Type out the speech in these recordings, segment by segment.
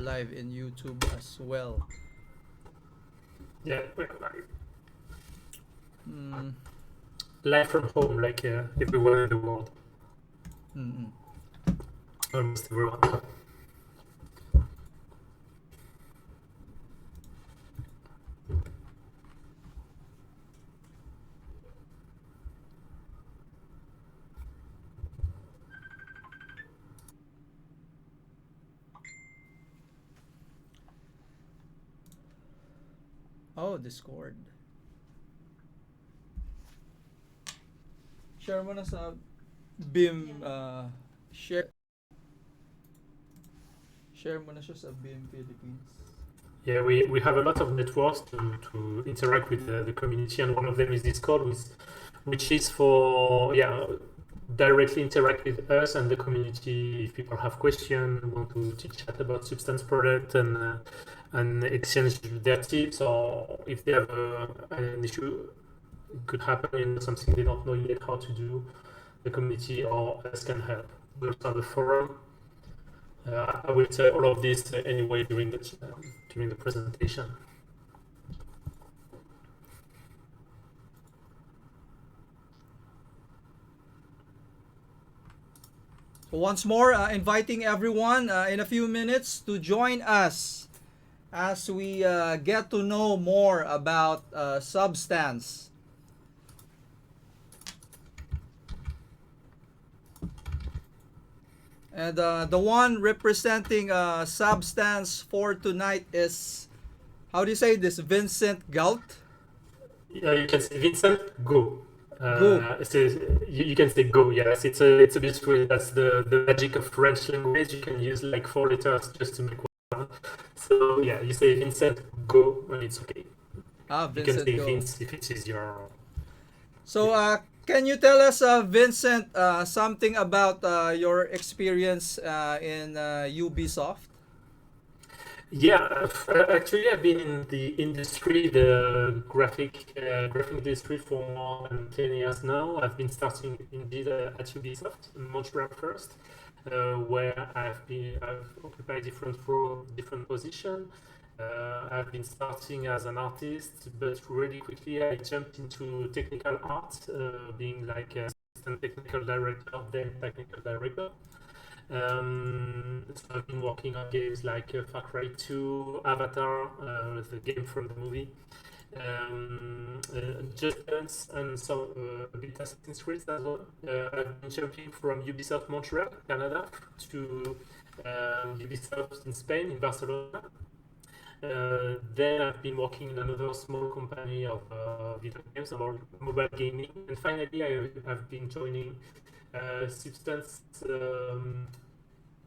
live in YouTube as well. Yeah, Mm. live from home, like everyone in the world, Mm-mm. almost everyone. Oh, Discord. Share mo na sa BIM, share share mo na siya sa BIM Philippines. Yeah, we have a lot of networks to interact with the community, and one of them is Discord, which is for directly interact with us and the community. If people have questions, want to chat about Substance product and exchange their tips, or if they have an issue, it could happen in something they don't know yet how to do, the community or us can help. We also have a forum. I will say all of this anyway during the presentation. So once more, inviting everyone in a few minutes to join us as we get to know more about Substance. And the one representing Substance for tonight is, how do you say this, Vincent Galt? You can say Vincent, go. Go. So you can say go. Yes, it's a bit weird. That's the magic of French language. You can use like 4 letters just to make one. So yeah, you say Vincent, go, and it's okay. You can Vincent say Go. Vince if it is your. So, can you tell us, Vincent, something about your experience in Ubisoft? Yeah, actually, I've been in the industry, the graphic industry for more than 10 years now. I've been starting indeed at Ubisoft in Montreal first, where I've occupied different positions. I've been starting as an artist, but really quickly I jumped into technical art, being like assistant technical director, then technical director. So I've been working on games like Far Cry 2, Avatar, the game from the movie, Just Dance, and some a bit Assassin's Creed as well. I've been jumping from Ubisoft Montreal, Canada, to Ubisoft in Spain, in Barcelona. Then I've been working in another small company of video games, mobile gaming, and finally I've been joining Substance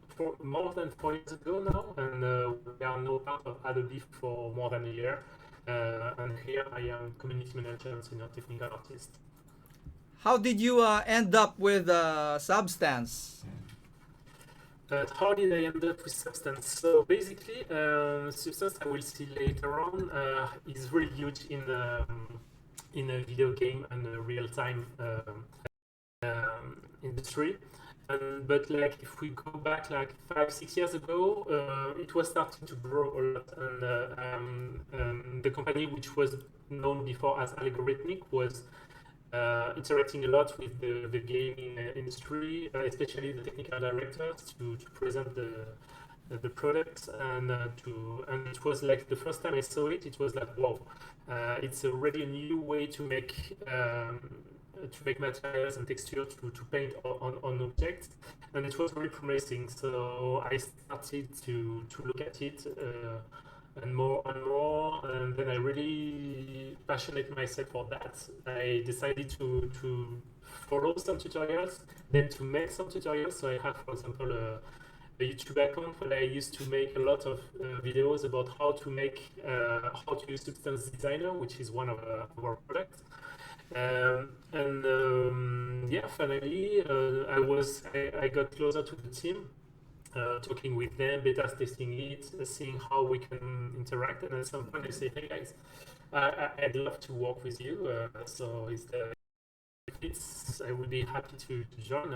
for more than 4 years ago now, and we are now part of Adobe for more than a year. And here I am community manager and senior technical artist. How did you end up with Substance? How did I end up with Substance? So basically, Substance, I will see later on, is really huge in a video game and a real-time industry. But like if we go back like 5-6 years ago, it was starting to grow a lot, and the company which was known before as Algorithmic was interacting a lot with the gaming industry, especially the technical directors to present the products and it was like the first time I saw it, it was like wow, it's already a new way to make materials and texture to paint on objects, and it was very promising. So I started to look at it and more, and then I really passionate myself for that. I decided to follow some tutorials, then to make some tutorials. So I have, for example, a YouTube account where I used to make a lot of videos about how to use Substance Designer, which is one of our products. Yeah, finally, I got closer to the team, talking with them, beta testing it, seeing how we can interact. And at some point, I say, hey guys, I'd love to work with you. So I would be happy to join.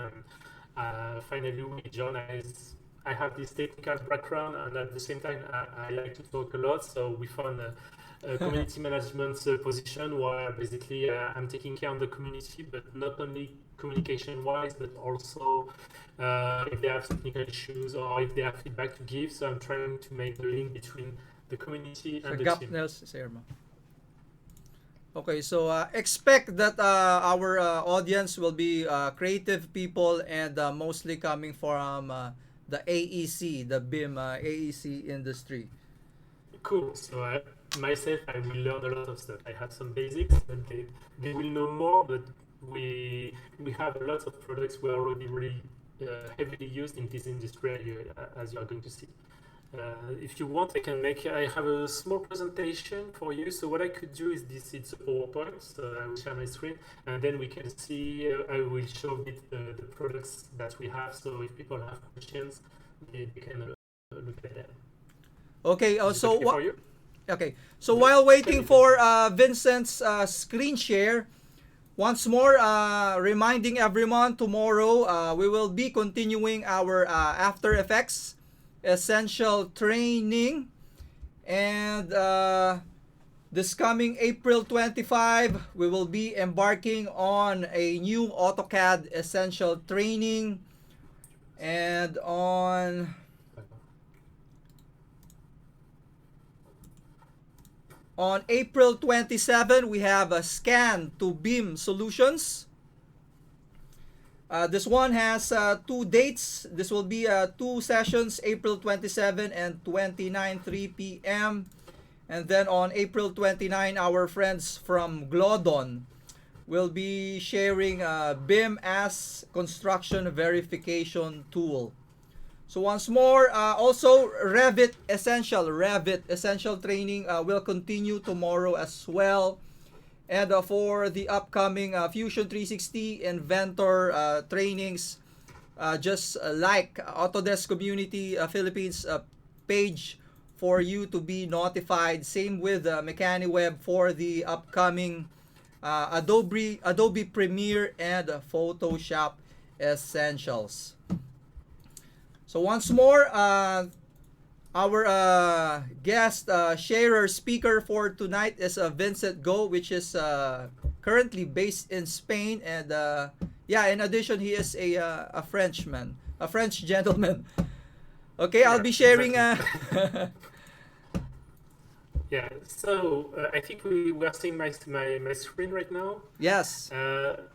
And finally, we join as I have this technical background, and at the same time, I like to talk a lot. So we found a community management position where basically I'm taking care of the community, but not only communication-wise, but also if they have technical issues or if they have feedback to give. So I'm trying to make the link between the community and the team. Okay, so expect that our audience will be creative people and mostly coming from the AEC, the BIM AEC industry. Cool. So myself, I will learn a lot of stuff. I have some basics, but they will know more. But we have a lot of products we are already really heavily used in this industry, as you are going to see. If you want, I have a small presentation for you. So what I could do is this, it's a PowerPoint. So I will share my screen and then we can see, I will show a bit the products that we have. So if people have questions, they can look at them. Okay, okay, so while waiting for Vincent's screen share, once more, reminding everyone, tomorrow we will be continuing our After Effects essential training, and this coming April 25 we will be embarking on a new AutoCAD essential training, and on April 27 we have a scan to BIM solutions. This one has 2 dates. This will be 2 sessions, April 27 and 29, 3 p.m. And then on April 29, our friends from Glodon will be sharing BIM as construction verification tool. So once more, also Revit Essential training will continue tomorrow as well. And for the upcoming Fusion 360 Inventor trainings, just like Autodesk Community Philippines page for you to be notified. Same with MechaniWeb for the upcoming Adobe Premiere and Photoshop Essentials. So once more, our guest sharer speaker for tonight is Vincent Go, which is currently based in Spain, and in addition, he is a Frenchman, a French gentleman. Okay, yeah, I'll be sharing. Yeah, so I think we are seeing my screen right now. Yes.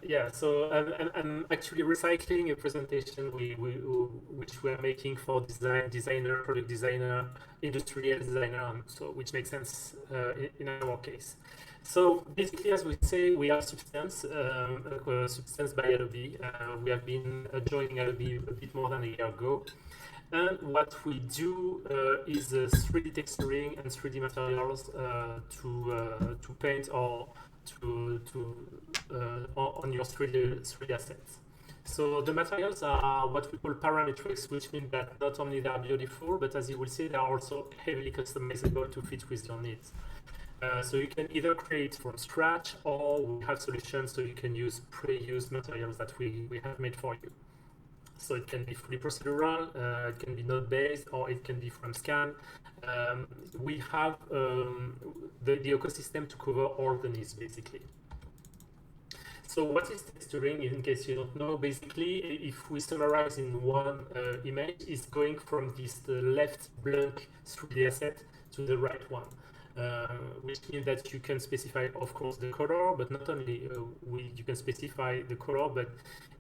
Yeah, so I'm actually recycling a presentation which we are making for designer, product designer, industrial designer, so which makes sense in our case. So basically, as we say, we are Substance, Substance by Adobe. We have been joining Adobe a bit more than a year ago. And what we do is 3D texturing and 3D materials to paint or on your 3D assets. So the materials are what we call parametrics, which means that not only they are beautiful, but as you will see, they are also heavily customizable to fit with your needs. So you can either create from scratch, or we have solutions so you can use pre-used materials that we have made for you. So it can be fully procedural, it can be node-based, or it can be from scan. We have the ecosystem to cover all the needs, basically. So what is texturing, in case you don't know? Basically, if we summarize in one image, it's going from this left blank 3D asset to the right one. Which means that you can specify, of course, the color, but not only you can specify the color, but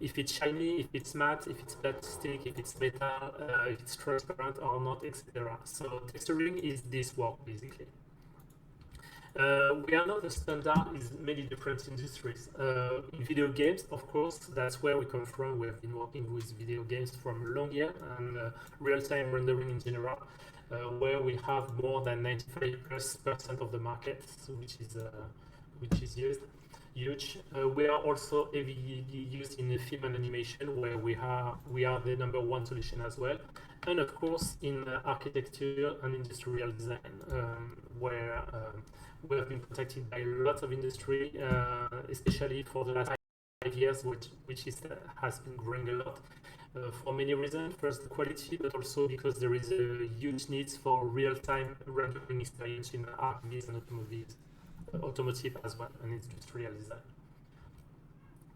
if it's shiny, if it's matte, if it's plastic, if it's metal, if it's transparent or not, etc. So texturing is this work, basically. We are not the standard in many different industries. In video games, of course, that's where we come from. We have been working with video games from a long year, and real-time rendering in general. Where we have more than 95% of the market, which is huge. We are also heavily used in film and animation, where we are the #1 solution as well, and of course in architecture and industrial design, where we have been contacted by lots of industry, especially for the last 5 years, which has been growing a lot. for many reasons. First, the quality, but also because there is a huge need for real-time rendering experience in RVs and automotive as well, and industrial design.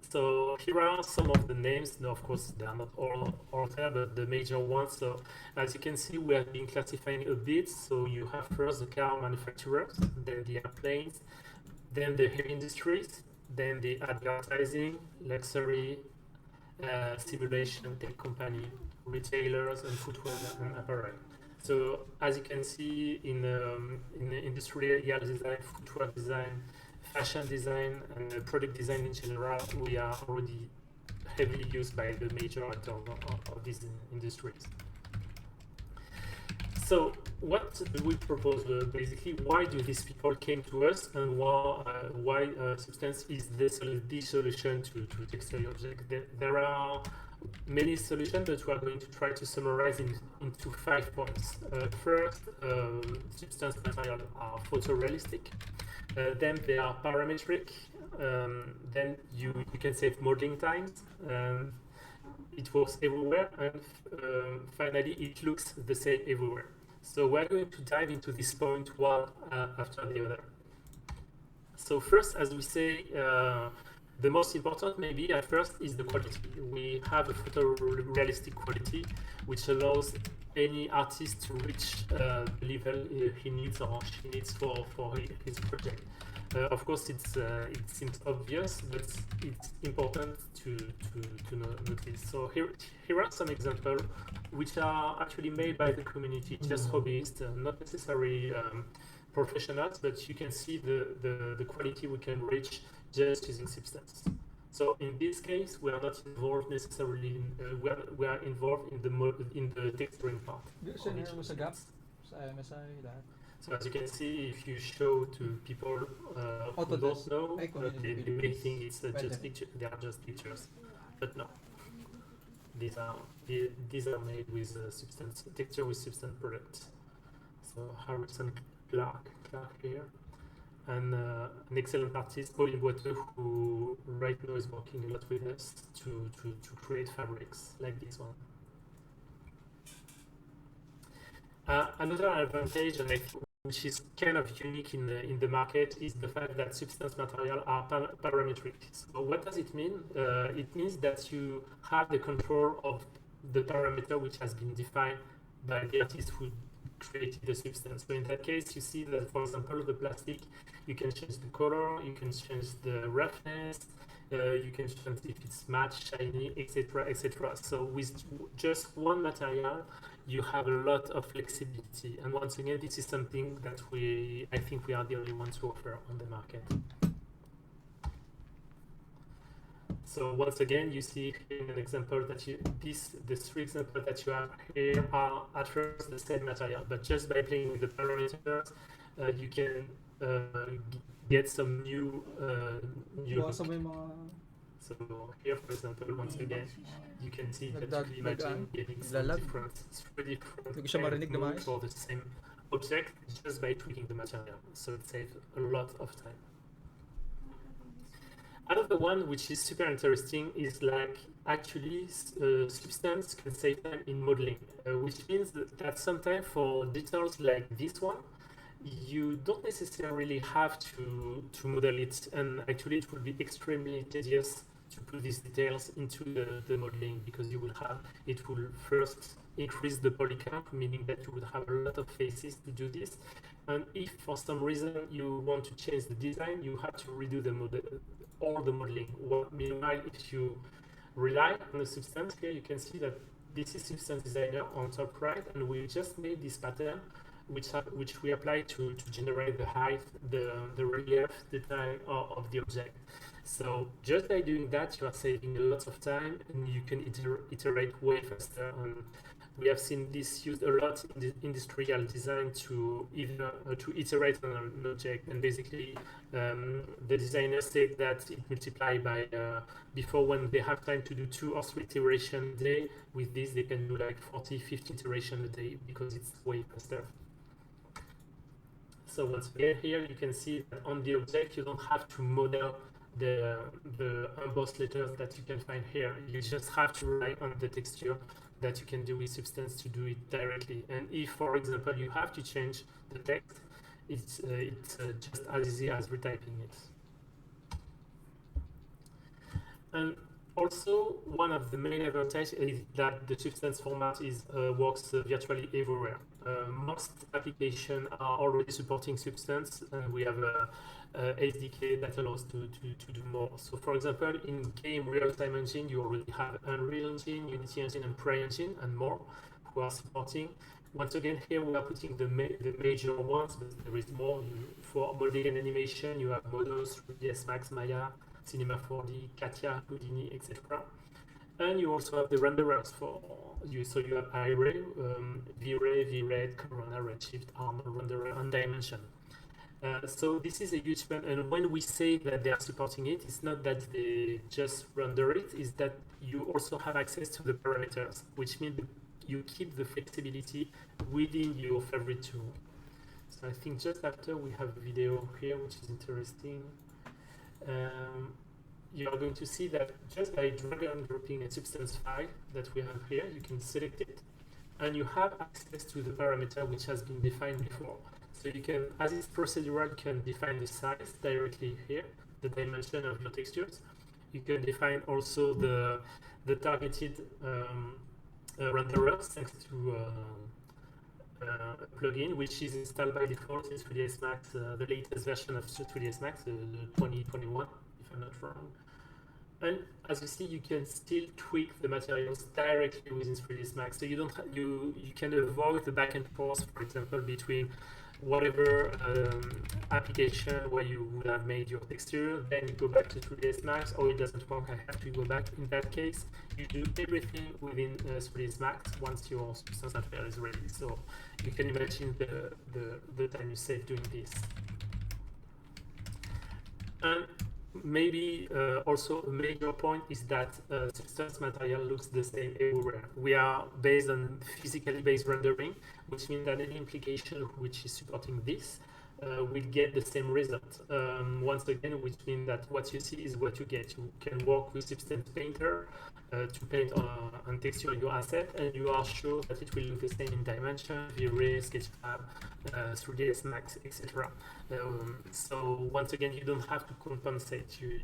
So here are some of the names. No, of course, they are not all there, but the major ones. So as you can see, we have been classifying a bit. So you have first the car manufacturers, then the airplanes, then the heavy industries, then the advertising, luxury, simulation, tech company, retailers, and footwear and apparel. So as you can see in industrial design, footwear design, fashion design, and product design in general, we are already heavily used by the major actors of these industries. So what do we propose? Basically, why do these people came to us, and why Substance is the solution to textile object? There are many solutions, but we are going to try to summarize into 5 points. First, Substance materials are photorealistic. Then they are parametric. Then you can save modeling times. It works everywhere, and finally it looks the same everywhere. So we're going to dive into this point one after the other. So first, as we say, the most important maybe at first is the quality. We have a photorealistic quality which allows any artist to reach the level he needs or she needs for his project. Of course, it seems obvious, but it's important to notice. So here are some examples which are actually made by the community, just hobbyists, not necessarily professionals, but you can see the quality we can reach just using Substance. So in this case, we are not involved necessarily in, we are involved in the texturing part. So as you can see, if you show to people who don't know, they may think it's just picture. They are just pictures, but no. These are made with Substance texture with Substance products. So Harrison Clark here, and an excellent artist, Pauline Boiteux, who right now is working a lot with us to create fabrics like this one. Another advantage, and I think which is kind of unique in the market, is the fact that Substance materials are parametric. So what does it mean? It means that you have the control of the parameter which has been defined by the artist who created the substance. So in that case, you see that, for example, the plastic, you can change the color, you can change the roughness, you can change if it's matte, shiny, etc., etc. So with just one material, you have a lot of flexibility. And once again, this is something that I think we are the only ones who offer on the market. So once again, you see in an example that the 3 examples that you have here are at first the same material, but just by playing with the parameters, you can get some new look. So here, for example, once again, you can see that you can imagine getting some different 3 different modes for the same object just by tweaking the material. So it saves a lot of time. Another one which is super interesting is like actually Substance can save time in modeling, which means that sometimes for details like this one, you don't necessarily have to model it, and actually it will be extremely tedious to put these details into the modeling, because it will first increase the poly count, meaning that you would have a lot of faces to do this. And if for some reason you want to change the design, you have to redo all the modeling. Meanwhile, if you rely on the Substance, here you can see that this is Substance Designer on top right, and we just made this pattern which we apply to generate the height, the relief, the time of the object. So just by doing that, you are saving a lot of time, and you can iterate way faster. And we have seen this used a lot in the industrial design to iterate on an object. And basically, the designers say that it multiplies by before, when they have time to do 2 or 3 iterations a day. With this, they can do like 40, 50 iterations a day, because it's way faster. So once again, here you can see that on the object, you don't have to model the embossed letters that you can find here. You just have to rely on the texture that you can do with Substance to do it directly. And if, for example, you have to change the text, it's just as easy as retyping it. And also, one of the main advantages is that the Substance format works virtually everywhere. Most applications are already supporting Substance, and we have a SDK that allows to do more. So, for example, in game real-time engine, you already have Unreal Engine, Unity Engine, and Prey Engine, and more who are supporting. Once again, here we are putting the major ones, but there is more. For modeling and animation, you have Models, 3ds Max, Maya, Cinema 4D, Katia, Houdini, etc. And you also have the renderers for you. So you have iRay, V-Ray, V-Red, Corona, Redshift, Armor, Renderer, and Dimension. So this is a huge fan, and when we say that they are supporting it, it's not that they just render it, it's that you also have access to the parameters, which means you keep the flexibility within your favorite tool. So I think just after we have a video here, which is interesting. You are going to see that just by drag and dropping a Substance file that we have here, you can select it, and you have access to the parameter which has been defined before. So you can, as it's procedural, you can define the size directly here, the dimension of your textures. You can define also the targeted renderers thanks to a plugin which is installed by default in 3ds Max, the latest version of 3ds Max, the 2021, if I'm not wrong. And as you see, you can still tweak the materials directly within 3ds Max. So you don't you can avoid the back and forth, for example, between whatever application where you would have made your texture, then you go back to 3ds Max, or it doesn't work, I have to go back. In that case, you do everything within 3ds Max once your Substance material is ready. So you can imagine the time you save doing this. And maybe also a major point is that Substance material looks the same everywhere. We are based on physically based rendering, which means that any application which is supporting this will get the same result. Once again, which means that what you see is what you get. You can work with Substance Painter to paint and texture your asset, and you are sure that it will look the same in Dimension, V-Ray, Sketchfab, 3ds Max, etc. So once again, you don't have to compensate. You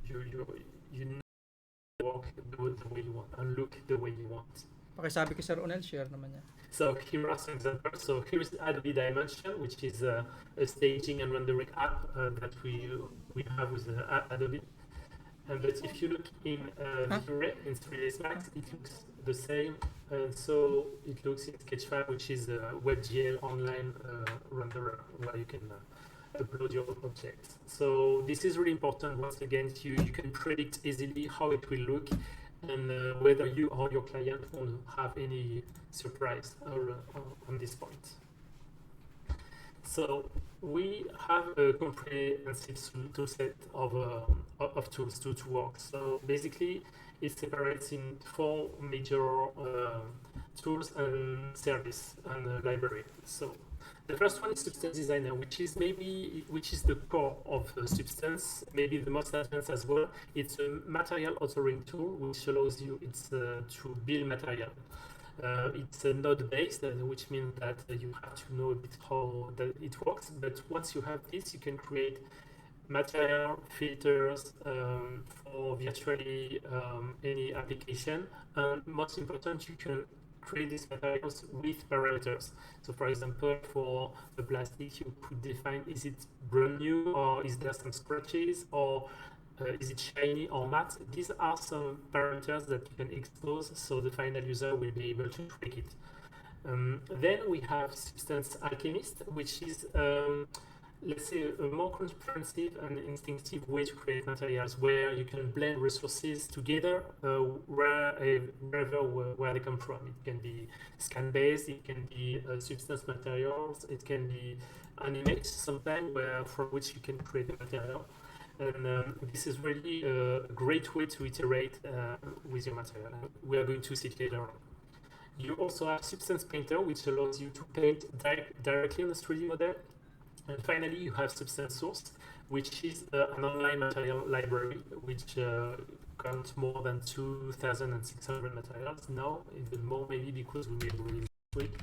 work the way you want and look the way you want. Pakisabi kay Sir Onel, share naman niya. So here are some examples. So here is Adobe Dimension, which is a staging and rendering app that we have with Adobe. But if you look in V-Ray in 3ds Max, it looks the same. So it looks in Sketchfab, which is a WebGL online renderer where you can upload your objects. So this is really important. Once again, you can predict easily how it will look, and whether you or your client won't have any surprise on this point. So we have a comprehensive toolset of tools to work. So basically, it separates in 4 major tools and service and library. So the first one is Substance Designer, which is the core of Substance, maybe the most advanced as well. It's a material authoring tool which allows you to build material. It's node-based, which means that you have to know a bit how it works. But once you have this, you can create material filters for virtually any application. And most important, you can create these materials with parameters. So for example, for the plastic, you could define, is it brand new, or is there some scratches, or is it shiny or matte? These are some parameters that you can expose, so the final user will be able to tweak it. Then we have Substance Alchemist, which is let's say a more comprehensive and instinctive way to create materials, where you can blend resources together wherever where they come from. It can be scan based, it can be Substance materials, it can be an image sometimes from which you can create a material. And this is really a great way to iterate with your material. We are going to see it later on. You also have Substance Painter, which allows you to paint directly on the 3D model. And finally, you have Substance Source, which is an online material library, which counts more than 2,600 materials now, even more maybe because we made a release this week.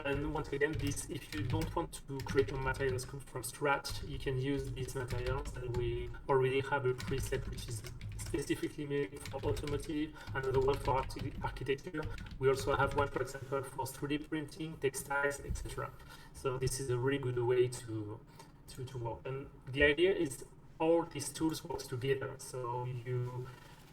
And once again, this, if you don't want to create your materials from scratch, you can use these materials, and we already have a preset which is specifically made for automotive, another one for architecture. We also have one, for example, for 3D printing, textiles, etc. So this is a really good way to work. And the idea is all these tools work together. So you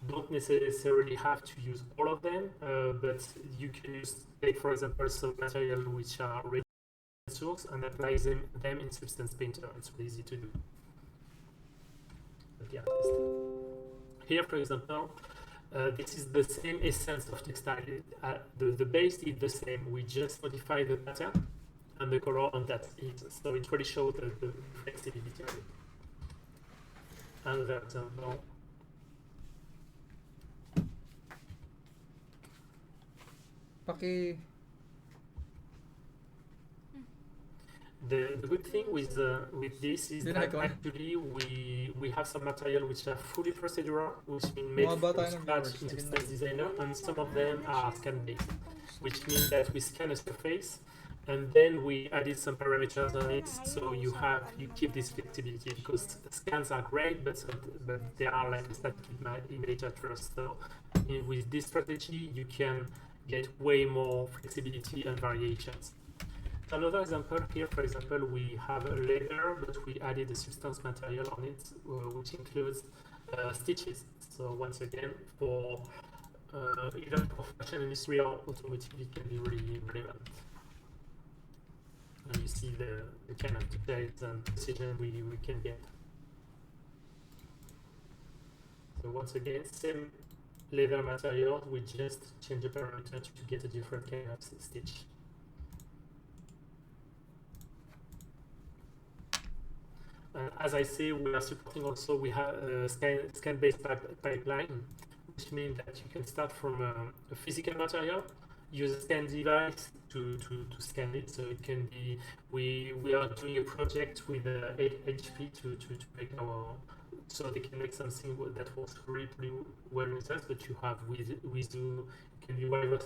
don't necessarily have to use all of them, but you can use, take for example, some material which are ready source and apply them in Substance Painter. It's really easy to do. But yeah, here, for example, this is the same essence of textile. The base is the same. We just modify the pattern and the color, and that's it. So it really shows the flexibility of it. Another example. The good thing with this is that actually we have some material which are fully procedural, which means made from scratch in Substance Designer, and some of them are scan based, which means that we scan a surface and then we added some parameters on it, so you keep this flexibility, because scans are great, but they are like a static image at first. So with this strategy, you can get way more flexibility and variations. Another example here, for example, we have a leather, but we added a substance material on it, which includes stitches. So once again, for even for fashion industry or automotive, it can be really relevant. And you see the kind of details and precision we can get. So once again, same leather material, we just change the parameter to get a different kind of stitch. As I say, we are supporting also, we have a scan-based pipeline, which means that you can start from a physical material, use a scan device to scan it. So it can be, we are doing a project with 8 HP to make our, so they can make something that works really pretty well with us, but you have with do, it can be whatever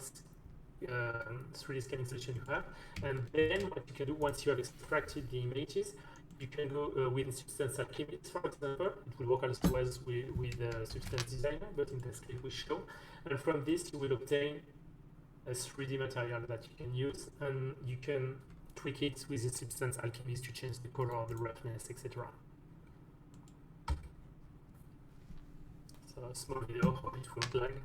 3D scanning solution you have. And then what you can do once you have extracted the images, you can go with Substance Alchemist, for example. It will work also as with Substance Designer, but in this case we show. And from this you will obtain a 3D material that you can use, and you can tweak it with the Substance Alchemist to change the color, the roughness, etc. So a small video how it will look like.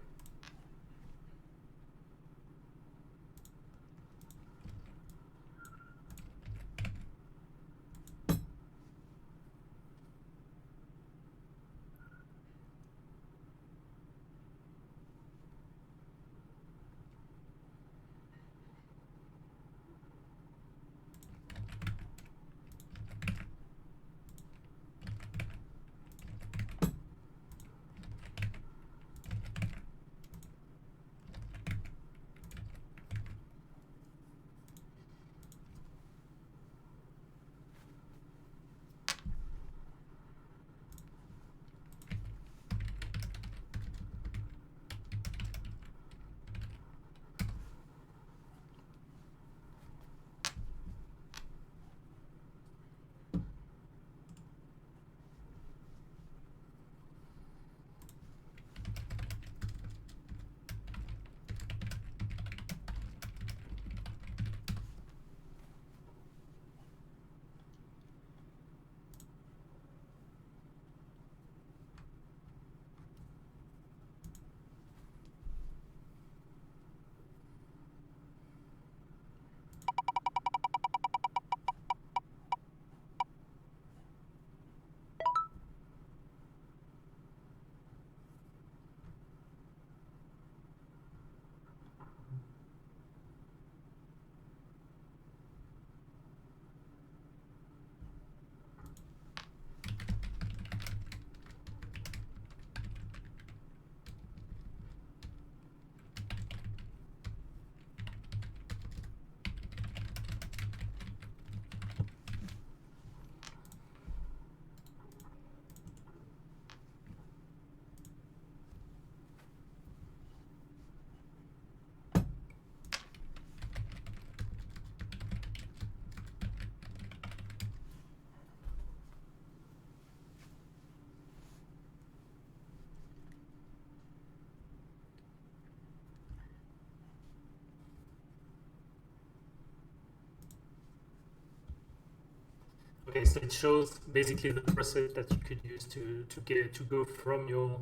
Okay, so it shows basically the process that you could use to go from your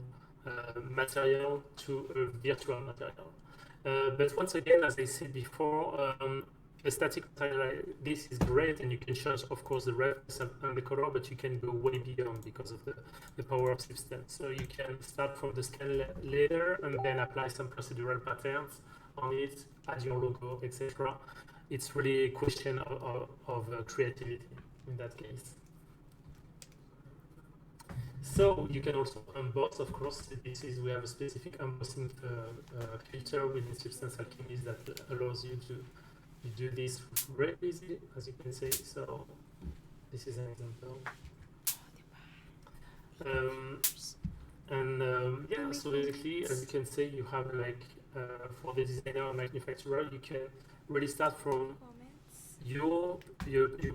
material to a virtual material. But once again, as I said before, a static material like this is great, and you can change, of course, the roughness and the color, but you can go way beyond because of the power of Substance. So you can start from the scan layer and then apply some procedural patterns on it, add your logo, etc. It's really a question of creativity in that case. So you can also emboss, of course. We have a specific embossing filter within Substance Alchemist that allows you to do this very easily, as you can see. So this is an example. Yeah, so basically, as you can see, you have like for the designer or manufacturer, you can really start from your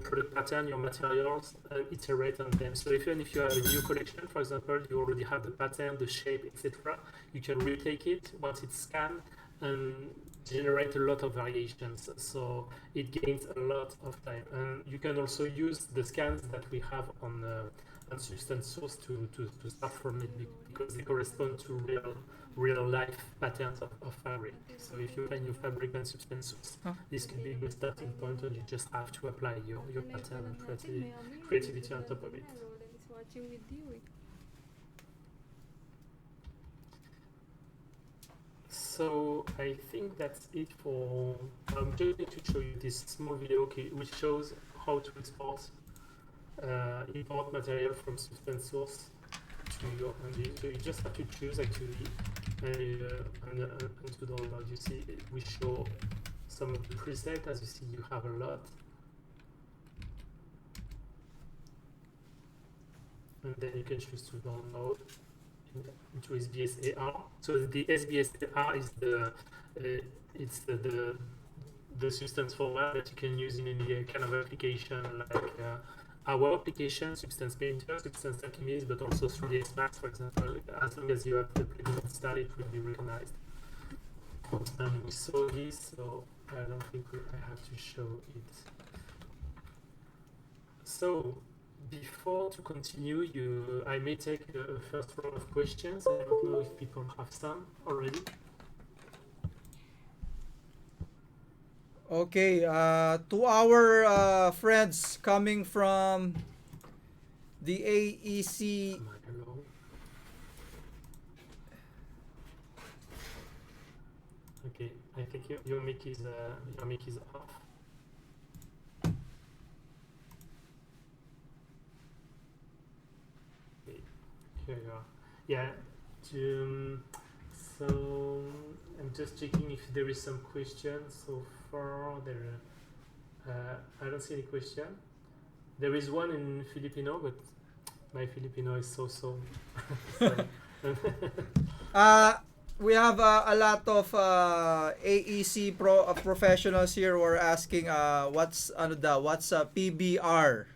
product pattern, your materials, and iterate on them. So even if you have a new collection, for example, you already have the pattern, the shape, etc., you can retake it once it's scanned and generate a lot of variations. So it gains a lot of time. And you can also use the scans that we have on Substance Source to start from it, because they correspond to real life patterns of fabric. So if you find your fabric and Substance Source, this could be a good starting point, and you just have to apply your pattern and creativity on top of it. So I think that's it for. I'm just going to show you this small video which shows how to import material from Substance Source to your engine. So you just have to choose actually and to download. You see, we show some of the presets. As you see, you have a lot. And then you can choose to download into SBS AR. So the SBS AR is the Substance format that you can use in any kind of application, like our application, Substance Painter, Substance Alchemist, but also 3ds Max, for example. As long as you have the plugin installed, it will be recognized. And we saw this, so I don't think I have to show it. So before to continue, I may take a first round of questions. I don't know if people have some already. Okay, to our friends coming from the AEC. Okay, I think your mic is off. Okay, here you are. Yeah. So I'm just checking if there is some questions so far. I don't see any question. There is one in Filipino, but my Filipino is so. We have a lot of AEC professionals here who are asking what's PBR.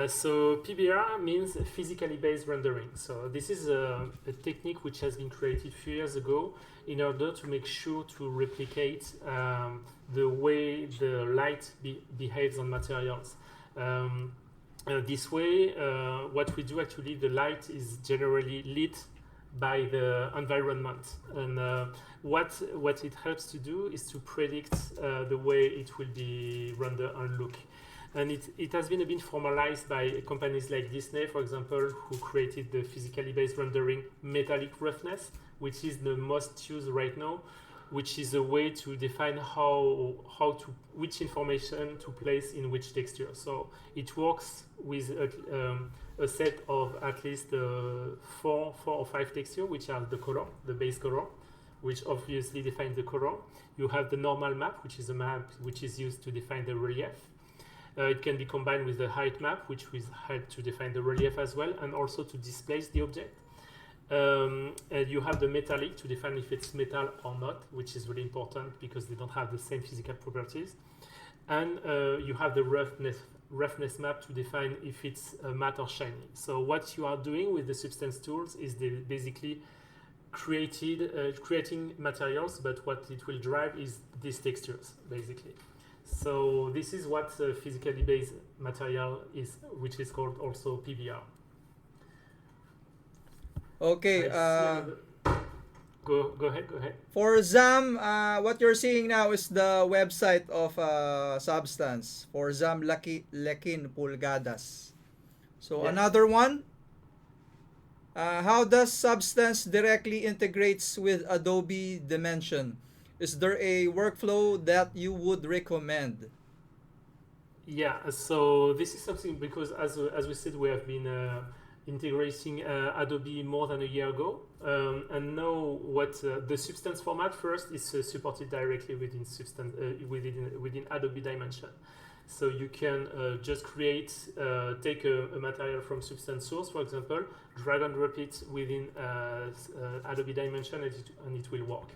So PBR means physically based rendering. So this is a technique which has been created a few years ago in order to make sure to replicate the way the light behaves on materials. This way, what we do actually, the light is generally lit by the environment, and what it helps to do is to predict the way it will be rendered and look. And it has been a bit formalized by companies like Disney, for example, who created the physically based rendering metallic roughness, which is the most used right now, which is a way to define which information to place in which texture. So it works with a set of at least four or five textures, which are the base color, which obviously defines the color. You have the normal map, which is a map which is used to define the relief. It can be combined with the height map, which will help to define the relief as well, and also to displace the object. And you have the metallic to define if it's metal or not, which is really important because they don't have the same physical properties. And you have the roughness map to define if it's matte or shiny. So what you are doing with the Substance tools is they basically creating materials, but what it will drive is these textures, basically. So this is what physically based material is, which is called also PBR. Okay. Go ahead. For ZAM, what you're seeing now is the website of Substance for ZAM Lekin Pulgadas. So Yeah. another one. How does Substance directly integrates with Adobe Dimension? Is there a workflow that you would recommend? Yeah, so this is something because as we said, we have been integrating Adobe more than a year ago, and now what the Substance format first is supported directly within Substance within Adobe Dimension. So you can just take a material from Substance source, for example, drag and drop it within Adobe Dimension, and it will work.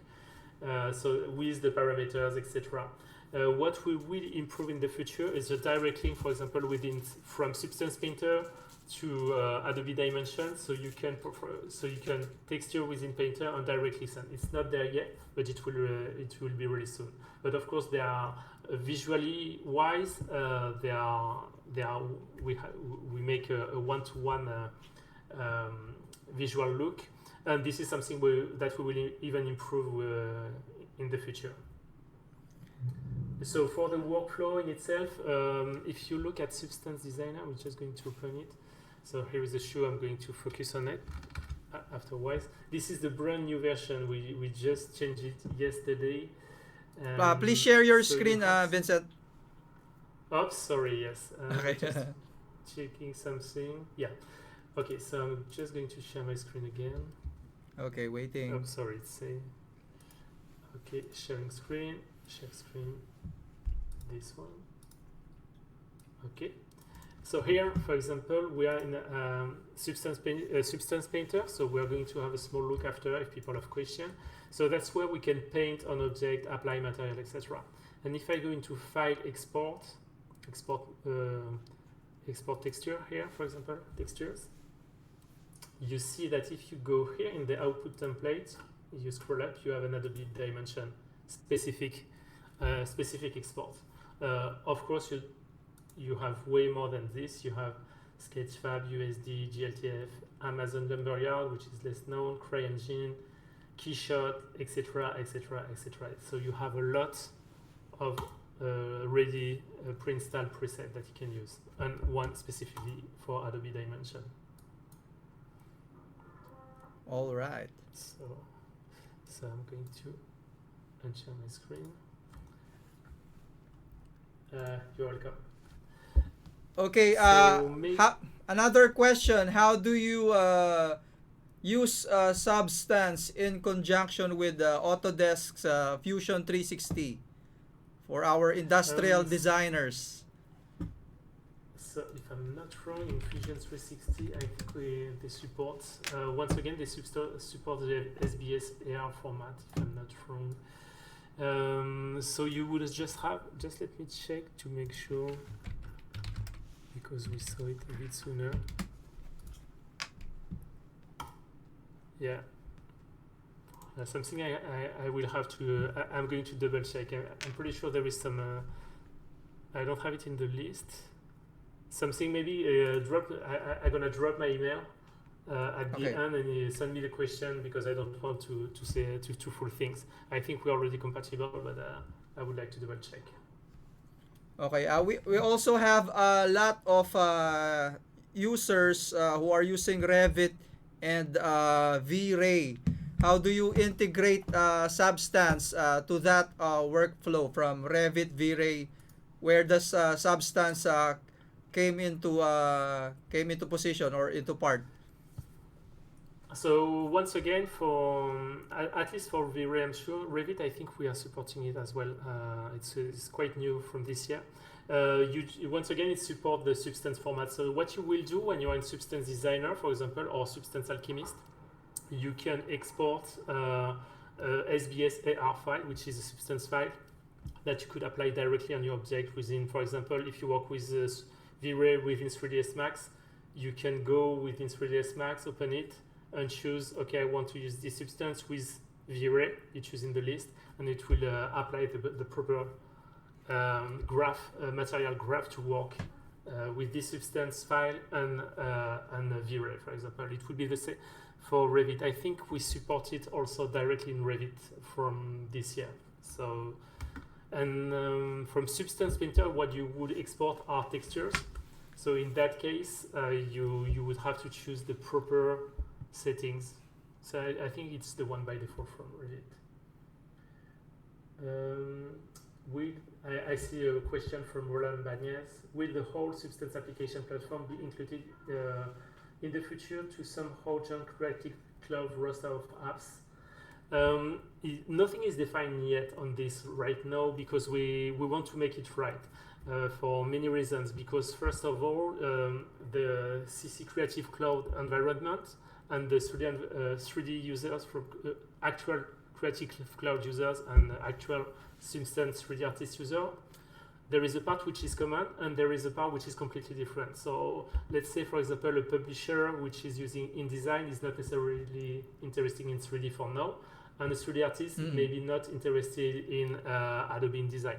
So with the parameters, etc. What we will improve in the future is the direct link, for example, from Substance Painter to Adobe Dimension, so you can texture within Painter and directly send. It's not there yet, but it will be really soon. But of course, they are visually wise. We make a one-to-one visual look, and this is something that we will even improve in the future. So for the workflow in itself, if you look at Substance Designer, I'm just going to open it. So here is the shoe. I'm going to focus on it afterwards. This is the brand new version. We just changed it yesterday. Please share your so screen, Vincent. Oops, sorry, yes. Okay. Just checking something. Yeah. Okay, so I'm just going to share my screen again. Okay, waiting. Oh, sorry, it's saying. Okay, sharing screen, share screen. This one. Okay. So here, for example, we are in Substance Painter. So we are going to have a small look after if people have questions. So that's where we can paint on object, apply material, etc. And if I go into File, Export texture here, for example, textures, you see that if you go here in the output template, you scroll up, you have an Adobe Dimension specific export. Of course, you have way more than this. You have Sketchfab, USD, GLTF, Amazon Lumberyard, which is less known, CryEngine, Keyshot, etc., etc., etc. So you have a lot of ready pre-installed preset that you can use, and one specifically for Adobe Dimension. All right. So I'm going to unshare my screen. You're welcome. Okay. Another question: how do you use Substance in conjunction with Autodesk's Fusion 360 for our industrial designers? So if I'm not wrong, in Fusion 360, I think they support, once again, they support the SBS AR format, if I'm not wrong. So you would just let me check to make sure, because we saw it a bit sooner. Yeah. Something I will have to, I'm going to double check. I'm pretty sure there is some, I don't have it in the list. Something maybe I'm gonna drop my email at the end, and you send me the question, because I don't want to say two full things. I think we're already compatible, but I would like to double check. Okay. We also have a lot of users who are using Revit and V-Ray. How do you integrate Substance to that workflow from Revit, V-Ray? Where does Substance came into position or into part? So once again, at least for V-Ray, I'm sure. Revit, I think we are supporting it as well. It's quite new from this year. Once again, it supports the Substance format. So what you will do when you are in Substance Designer, for example, or Substance Alchemist, you can export SBS AR file, which is a Substance file that you could apply directly on your object within. For example, if you work with V-Ray within 3ds Max, you can go within 3ds Max, open it, and choose, okay, I want to use this Substance with V-Ray. You choose in the list, and it will apply the proper material graph to work with this Substance file and V-Ray, for example. It would be the same for Revit. I think we support it also directly in Revit from this year. So, and from Substance Painter, what you would export are textures. So in that case, you would have to choose the proper settings. So I think it's the one by default from Revit. I see a question from Roland Bagnès. Will the whole Substance application platform be included in the future to somehow join Creative Cloud roster of apps? Nothing is defined yet on this right now because we want to make it right for many reasons. Because first of all, the CC Creative Cloud environment and the 3D users from actual Creative Cloud users and actual Substance 3D artist user, there is a part which is common and there is a part which is completely different. So let's say, for example, a publisher which is using InDesign is not necessarily interested in 3D for now, and a 3D artist may be not interested in Adobe InDesign.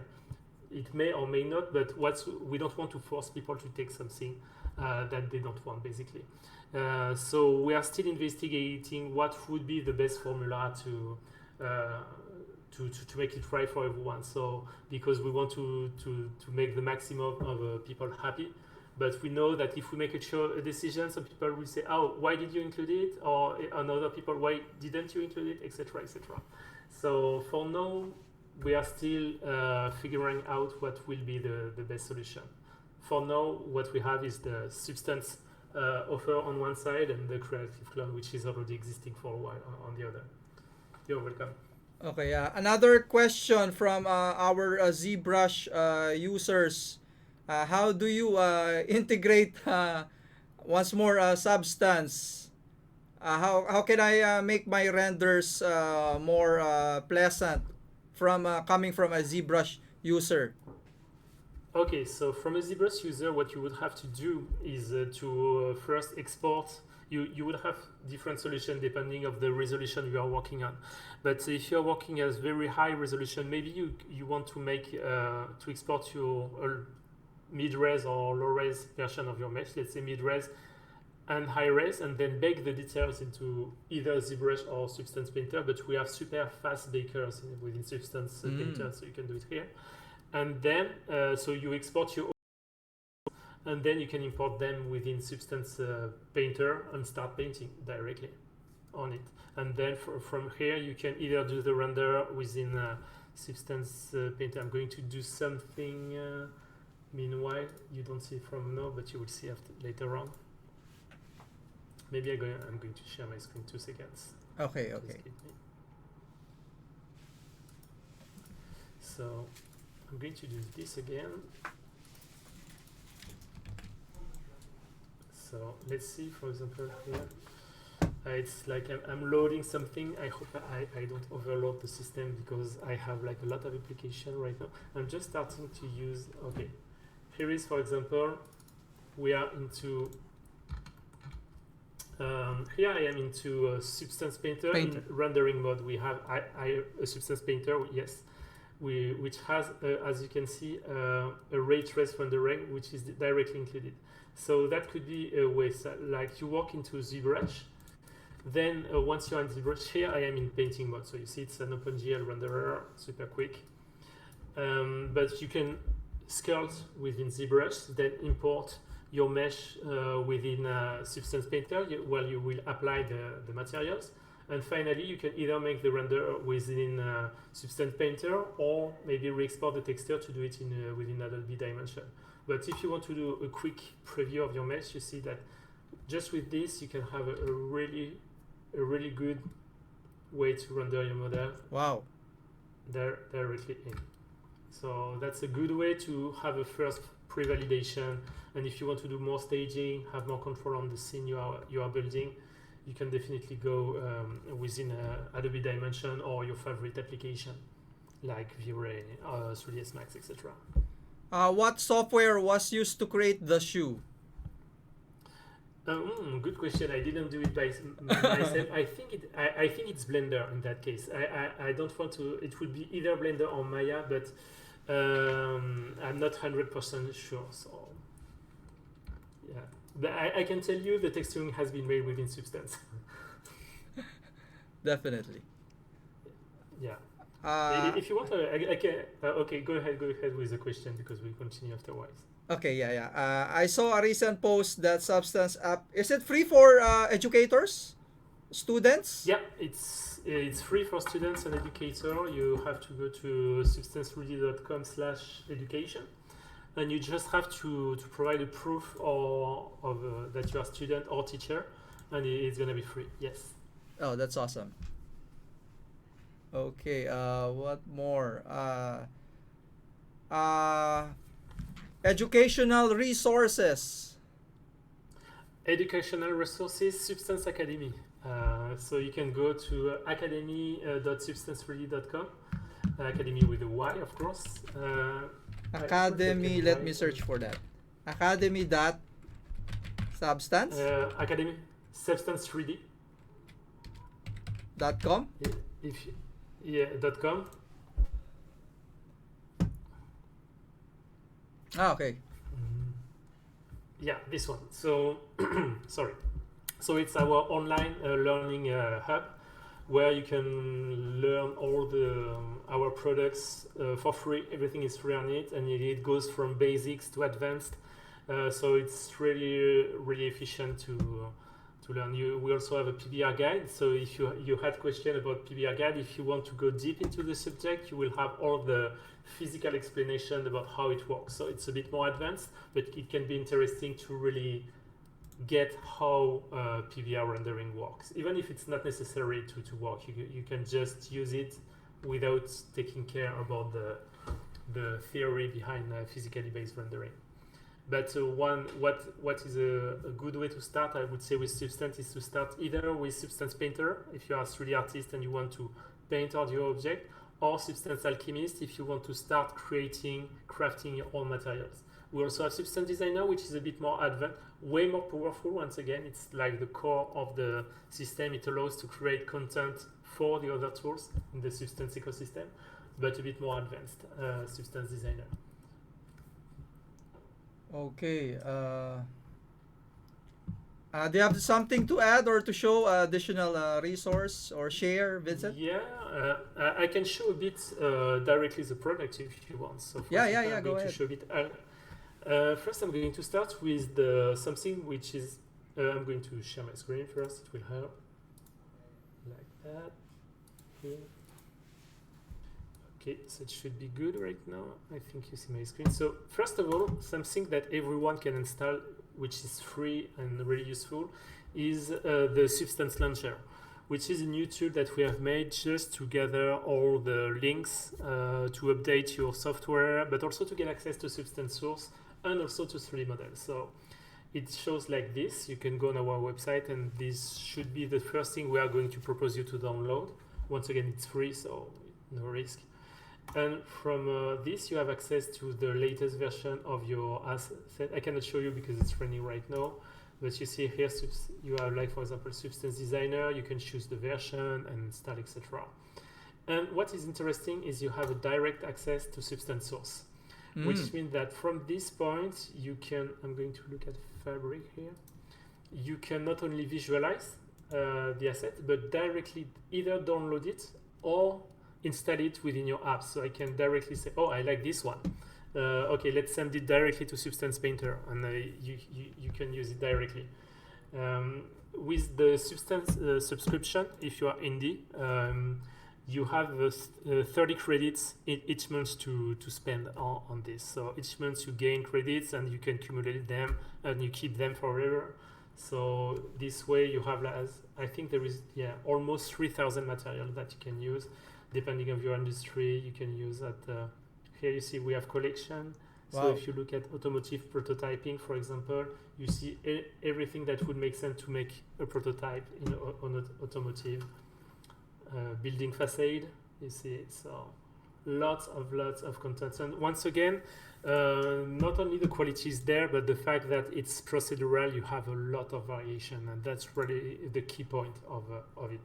It may or may not, but we don't want to force people to take something that they don't want, basically. So we are still investigating what would be the best formula to make it right for everyone. So because we want to make the maximum of people happy, but we know that if we make a decision, some people will say, "Oh, why did you include it?" Or another people, "Why didn't you include it?" Etc. etc. So for now, we are still figuring out what will be the best solution. For now, what we have is the Substance offer on one side and the Creative Cloud, which is already existing for a while on the other. You're welcome. Okay, another question from our ZBrush users. How do you integrate once more Substance? How can I make my renders more pleasant from coming from a ZBrush user? Okay, so from a ZBrush user, what you would have to do is to first export. You would have different solutions depending of the resolution you are working on. But if you're working as very high resolution, maybe you want to make to export your mid-res or low-res version of your mesh, let's say mid-res and high-res, and then bake the details into either ZBrush or Substance Painter. But we have super fast bakers within Substance Painter, so you can do it here. And then, so you export your, and then you can import them within Substance Painter and start painting directly on it. And then from here, you can either do the render within Substance Painter. I'm going to do something meanwhile. You don't see it from now, but you will see later on. Maybe I'm going to share my screen 2 seconds. Okay. So I'm going to do this again. So let's see, for example, here. It's like I'm loading something. I hope I don't overload the system because I have like a lot of application right now. I'm just starting to use, okay. Here is, for example, we are into, here I am into Substance Painter. In rendering mode. We have a Substance Painter, yes, which has, as you can see, a ray trace rendering, which is directly included. So that could be a way, like you walk into ZBrush, then once you're in ZBrush, here I am in painting mode. So you see it's an OpenGL renderer, super quick. But you can sculpt within ZBrush, then import your mesh within Substance Painter while you will apply the materials. And finally, you can either make the render within Substance Painter or maybe re-export the texture to do it within Adobe Dimension. But if you want to do a quick preview of your mesh, you see that just with this, you can have a really good way to render your model. Wow. Directly in. So that's a good way to have a first pre-validation. And if you want to do more staging, have more control on the scene you are building, you can definitely go within Adobe Dimension or your favorite application like V-Ray, 3ds Max, etc. What software was used to create the shoe? Good question. I didn't do it by myself. I think it's Blender in that case. I don't want to. It would be either Blender or Maya, but I'm not 100% sure. So yeah, but I can tell you the texturing has been made within Substance. Definitely. Yeah. Uh, If you want, I can. Okay, go ahead with the question because we'll continue afterwards. okay, yeah, yeah. I saw a recent post that Substance app, is it free for educators, students? Yeah, it's free for students and educator. You have to go to substanceready.com/education, and you just have to provide a proof of that you are a student or teacher, and it's gonna be free. Yes. Oh, that's awesome. Okay, what more? Uh, educational resources. Educational resources, Substance Academy. So you can go to academy.substanceready.com. Academy with a Y, of course. Academy, let me search for that. Academy dot substance Academy Substance 3D. .com. If yeah, .com. Ah, okay. Yeah, this one. So sorry. So it's our online learning hub where you can learn all our products for free. Everything is free on it, and it goes from basics to advanced. So it's really efficient to learn. We also have a PBR guide. So if you had question about PBR guide, if you want to go deep into the subject, you will have all the physical explanation about how it works. So it's a bit more advanced, but it can be interesting to really get how PBR rendering works. Even if it's not necessary to work, you can just use it without taking care about the theory behind physically based rendering. But what is a good way to start, I would say, with Substance is to start either with Substance Painter if you are a 3D artist and you want to paint your object, or Substance Alchemist if you want to start crafting your own materials. We also have Substance Designer, which is a bit more advanced, way more powerful. Once again, it's like the core of the system. It allows to create content for the other tools in the Substance ecosystem, but a bit more advanced, Substance Designer. Okay. Do you have something to add or to show additional resource or share, Vincent? Yeah, I can show a bit directly the product if you want. So for Yeah, example, I'm go going to ahead. show a bit. First, I'm going to start with something which is. I'm going to share my screen first. It will help. Like that. Here. Okay, so it should be good right now. I think you see my screen. So first of all, something that everyone can install, which is free and really useful, is the Substance Launcher, which is a new tool that we have made just to gather all the links to update your software, but also to get access to Substance source and also to 3D models. So it shows like this. You can go on our website, and this should be the first thing we are going to propose you to download. Once again, it's free, so no risk. And from this, you have access to the latest version of your asset. I cannot show you because it's running right now, but you see here, you have, like, for example, Substance Designer. You can choose the version and install, etc. And what is interesting is you have a direct access to Substance source, which means that from this point, you can, I'm going to look at Fabric here. You can not only visualize the asset, but directly either download it or install it within your app. So I can directly say, oh, I like this one. Okay, let's send it directly to Substance Painter, and you can use it directly. With the Substance subscription, if you are indie, you have 30 credits each month to spend on this. So each month you gain credits and you can accumulate them and you keep them forever. So this way you have, I think there is almost 3,000 materials that you can use. Depending on your industry, you can use that. Here you see we have collection. Wow. So if you look at automotive prototyping, for example, you see everything that would make sense to make a prototype in automotive. Building facade, you see it. So lots of content. And once again, not only the quality is there, but the fact that it's procedural, you have a lot of variation, and that's really the key point of it.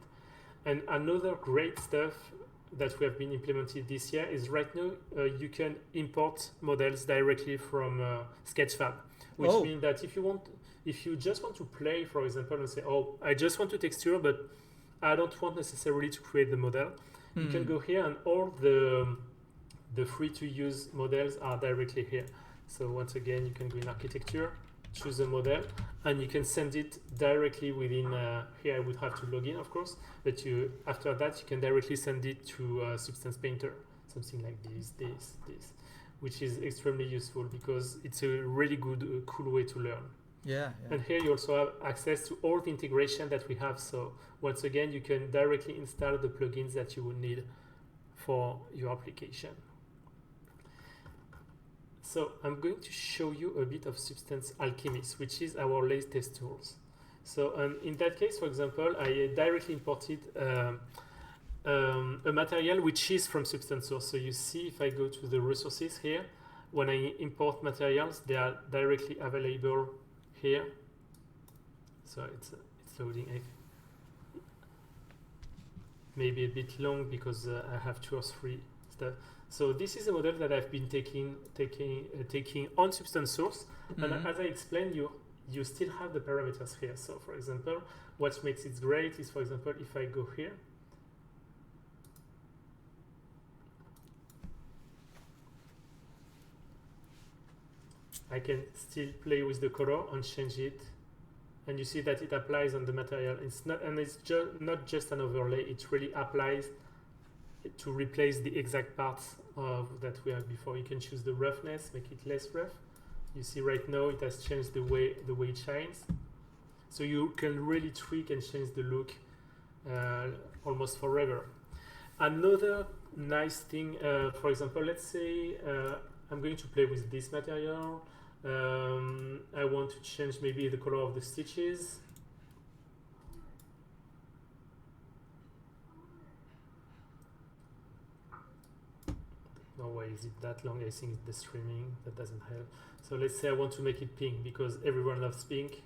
And another great stuff that we have been implemented this year is right now you can import models directly from Sketchfab, which means that if you just want to play, for example, and say, oh, I just want to texture, but I don't want necessarily to create the model, you can go here and all the free to use models are directly here. So once again, you can go in architecture, choose a model, and you can send it directly within here. I would have to log in, of course, but after that you can directly send it to Substance Painter, something like this, which is extremely useful because it's a really good, cool way to learn. Yeah. And here you also have access to all the integration that we have. So once again, you can directly install the plugins that you will need for your application. So I'm going to show you a bit of Substance Alchemist, which is our latest tools. So in that case, for example, I directly imported a material which is from Substance Source. So you see, if I go to the resources here, when I import materials, they are directly available here. So it's loading. Maybe a bit long because I have 2 or 3 stuff. So this is a model that I've been taking on Substance Source, and as I explained, you still have the parameters here. So for example, what makes it great is, for example, if I go here, I can still play with the color and change it, and you see that it applies on the material. It's not not just an overlay; it really applies to replace the exact parts that we had before. You can choose the roughness, make it less rough. You see right now it has changed the way it shines. So you can really tweak and change the look almost forever. Another nice thing, for example, let's say I'm going to play with this material. I want to change maybe the color of the stitches. No way is it that long. I think it's the streaming that doesn't help. So let's say I want to make it pink because everyone loves pink.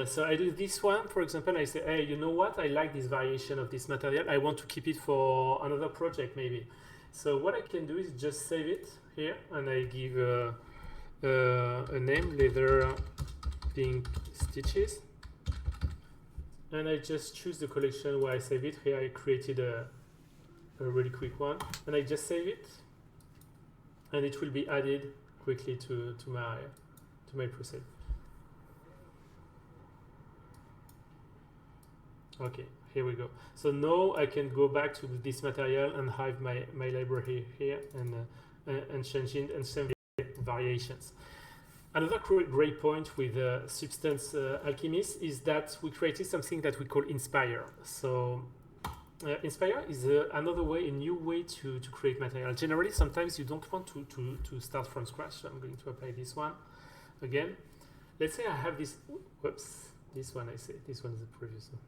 So I do this one, for example. I say, hey, you know what? I like this variation of this material. I want to keep it for another project maybe. So what I can do is just save it here, and I give a name, leather pink stitches, and I just choose the collection where I save it. Here I created a really quick one, and I just save it, and it will be added quickly to my preset. Okay, here we go. So now I can go back to this material and have my library here and change it and send variations. Another great point with Substance Alchemist is that we created something that we call Inspire. So Inspire is another way, a new way to create material. Generally, sometimes you don't want to start from scratch. So I'm going to apply this one again. Let's say I have this. Whoops, this one I say. This one is the previous one.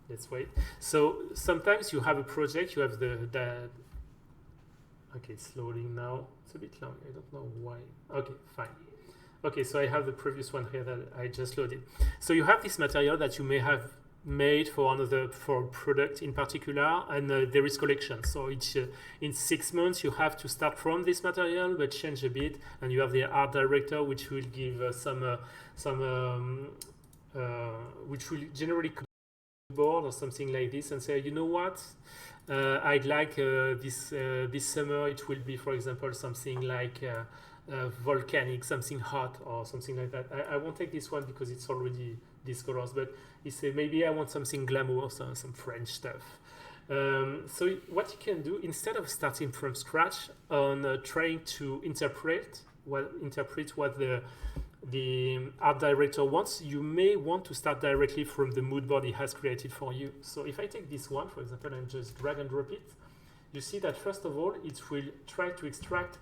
Let's wait. So sometimes you have a project. You have the okay, it's loading now. It's a bit long. I don't know why. Okay, fine. Okay, so I have the previous one here that I just loaded. So you have this material that you may have made for a product in particular, and there is collection. So each in 6 months you have to start from this material but change a bit, and you have the art director which will give which will generally board or something like this and say, you know what, I'd like this summer it will be, for example, something like volcanic, something hot or something like that. I won't take this one because it's already these colors, but you say maybe I want something glamour, some French stuff. So what you can do, instead of starting from scratch on trying to interpret what the art director wants, you may want to start directly from the mood board he has created for you. So if I take this one, for example, and just drag and drop it, you see that first of all it will try to extract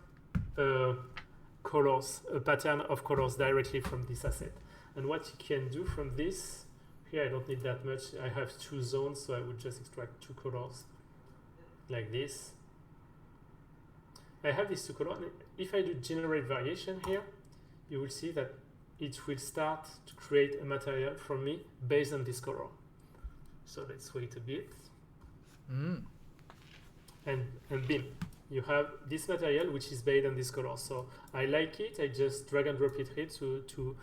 colors, a pattern of colors directly from this asset. And what you can do from this, here I don't need that much, I have 2 zones, so I would just extract 2 colors like this. I have these 2 colors. If I do generate variation here, you will see that it will start to create a material from me based on this color. So let's wait a bit. Mm. And bim, you have this material which is based on this color. So I like it. I just drag and drop it here to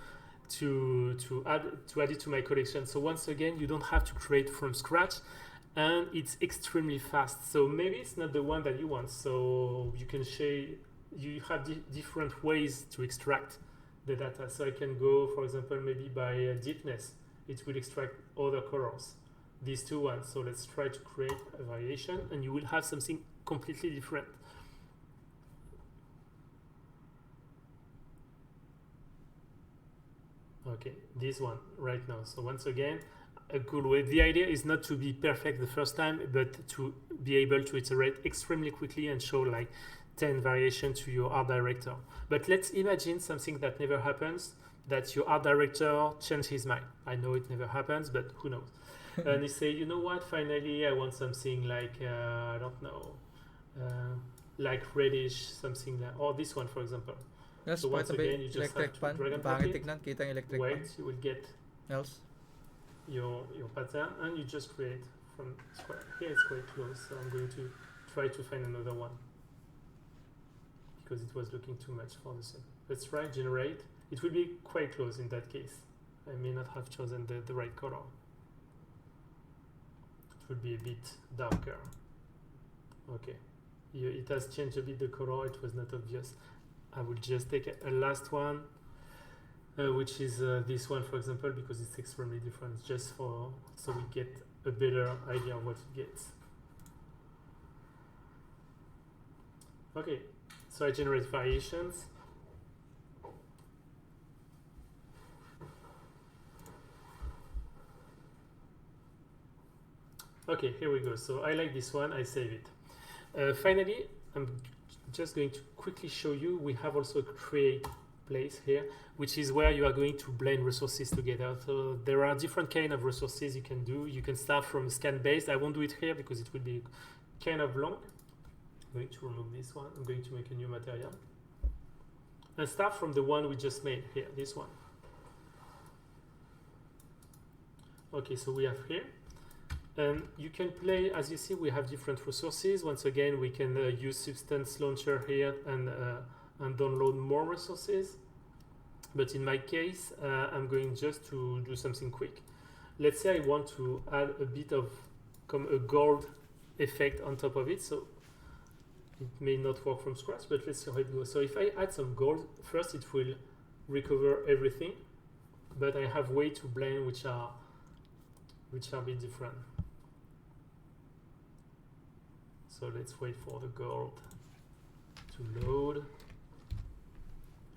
add it to my collection. So once again, you don't have to create from scratch, and it's extremely fast. So maybe it's not the one that you want. So you can share. You have different ways to extract the data. So I can go, for example, maybe by deepness. It will extract other colors. These two ones. So let's try to create a variation, and you will have something completely different. Okay, this one right now. So once again, a good way. The idea is not to be perfect the first time, but to be able to iterate extremely quickly and show like 10 variations to your art director. But let's imagine something that never happens, that your art director changes his mind. I know it never happens, but who knows? And he say, you know what, finally I want something like, I don't know, like reddish, something like, or this one, for example. Yes, So once pakita ba again, you just electric have to pan? drag and drop Pangit it. tignan, kita yung electric Wait, pan. you will get Else? your pattern, and you just create from square. Here it's quite close, so I'm going to try to find another one because it was looking too much for the same. Let's try generate. It will be quite close in that case. I may not have chosen the right color. It will be a bit darker. Okay, it has changed a bit the color. It was not obvious. I will just take a last one, which is this one, for example, because it's extremely different, just so we get a better idea of what it gets. Okay, so I generate variations. Okay, here we go. So I like this one, I save it. Finally, I'm just going to quickly show you, we have also a create place here, which is where you are going to blend resources together. So there are different kind of resources you can do. You can start from scan based. I won't do it here because it will be kind of long. I'm going to remove this one. I'm going to make a new material. And start from the one we just made here, this one. Okay, so we have here. And you can play, as you see, we have different resources. Once again, we can use Substance Launcher here and download more resources. But in my case, I'm going just to do something quick. Let's say I want to add a bit of a gold effect on top of it. So it may not work from scratch, but let's see how it goes. So if I add some gold, first it will recover everything, but I have way to blend which are a bit different. So let's wait for the gold to load.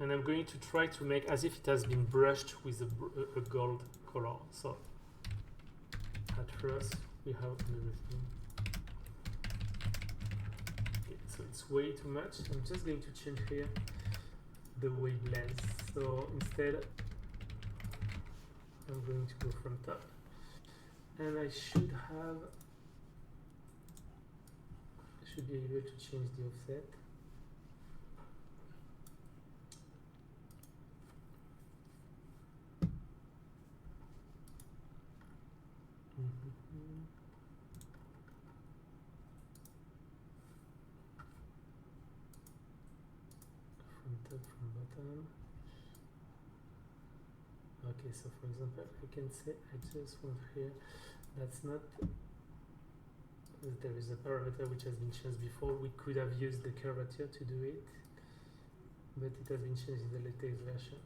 And I'm going to try to make as if it has been brushed with a gold color. So at first we have everything. Okay, so it's way too much. I'm just going to change here the way it blends. So instead I'm going to go from top. And I should be able to change the offset. From top, from bottom. Okay, so for example, I can say I just want here, that's not, there is a parameter which has been changed before. We could have used the curvature to do it, but it has been changed in the latest version.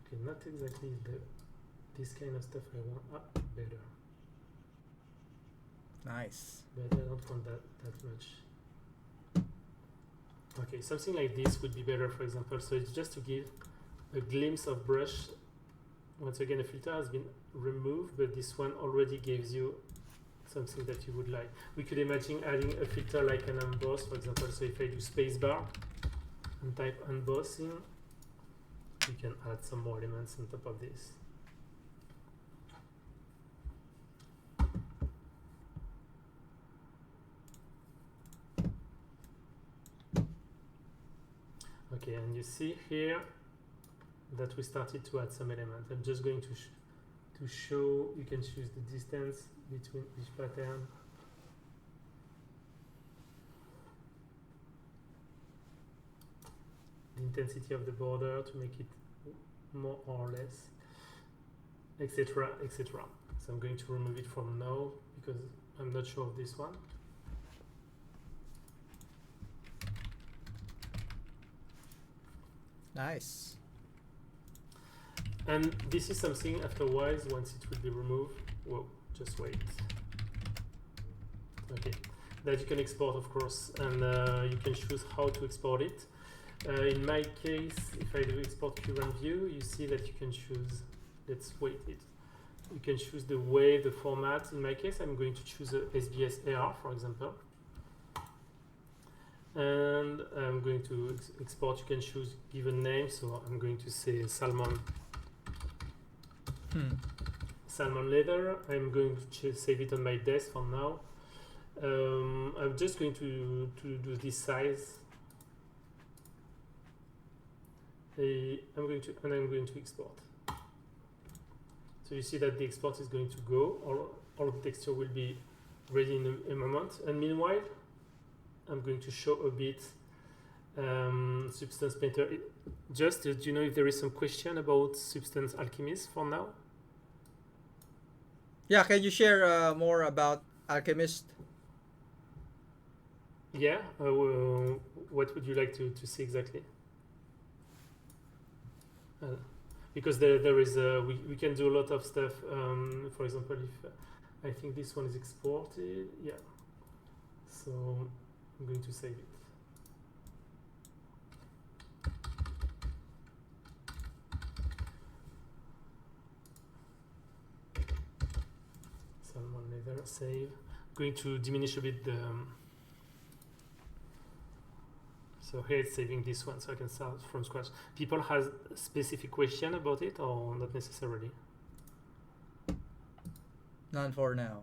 Okay, not exactly this kind of stuff I want. Better. Nice. But I don't want that much. Okay, something like this would be better, for example. So it's just to give a glimpse of brush. Once again, a filter has been removed, but this one already gives you something that you would like. We could imagine adding a filter like an emboss, for example. So if I do spacebar and type embossing, you can add some more elements on top of this. Okay, and you see here that we started to add some elements. I'm just going to show, you can choose the distance between each pattern. The intensity of the border to make it more or less, etc, etc. So I'm going to remove it from now because I'm not sure of this one. Nice. And this is something afterwards, once it will be removed, whoa, just wait. Okay, that you can export, of course, and you can choose how to export it. In my case, if I do export current view, you see that you can choose, let's wait it. You can choose the way, the format. In my case, I'm going to choose a SBS AR, for example. And I'm going to export, you can choose given name, so I'm going to say salmon. Salmon leather. I'm going to save it on my desk for now. I'm just going to do this size. I'm going to export. So you see that the export is going to go. All the texture will be ready in a moment. And meanwhile, I'm going to show a bit Substance Painter. Just, do you know if there is some question about Substance Alchemist for now? Yeah, can you share more about Alchemist? Yeah, what would you like to see exactly? Because there is we can do a lot of stuff. For example, if I think this one is exported, yeah. So I'm going to save it. Salmon leather, save. I'm going to diminish a bit the. So here it's saving this one, so I can start from scratch. People have a specific question about it, or not necessarily? None for now.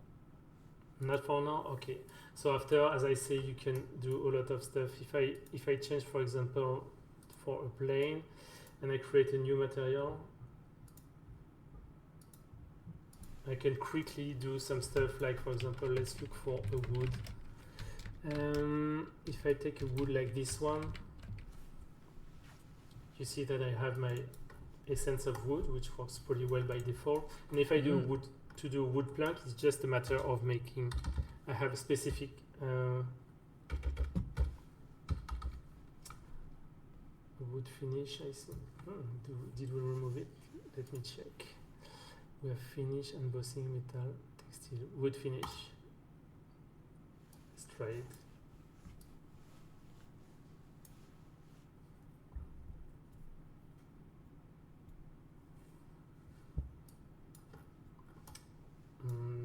Not for now. Okay. So after, as I say, you can do a lot of stuff. If I change, for example, for a plane, and I create a new material, I can quickly do some stuff. Like, for example, let's look for a wood. If I take a wood like this one, you see that I have my essence of wood, which works pretty well by default. And if I do wood, to do wood plank, it's just a matter of making. I have a specific wood finish. I think. Did we remove it? Let me check. We have finish, embossing, metal, textile, wood finish. Straight.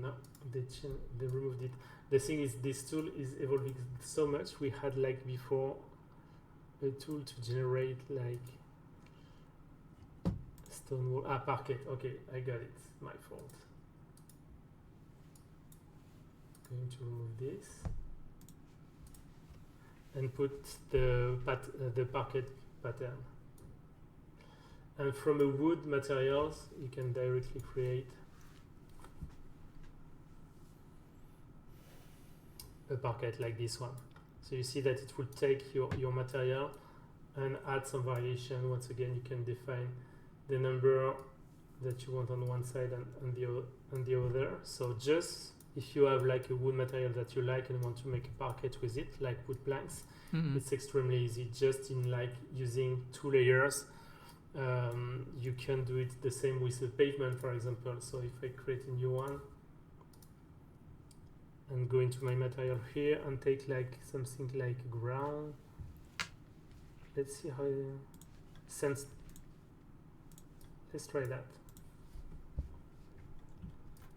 No, they removed it. The thing is, this tool is evolving so much. We had like before a tool to generate like stone wall. Parquet. Okay, I got it. My fault. Going to remove this and put the parquet pattern. And from a wood materials, you can directly create a parquet like this one. So you see that it will take your material and add some variation. Once again, you can define the number that you want on one side and the other. So just if you have like a wood material that you like and want to make a parquet with it, like wood planks, it's extremely easy. Just in like using 2 layers, you can do it the same with a pavement, for example. So if I create a new one and go into my material here and take like something like ground, let's see how it sends. Let's try that.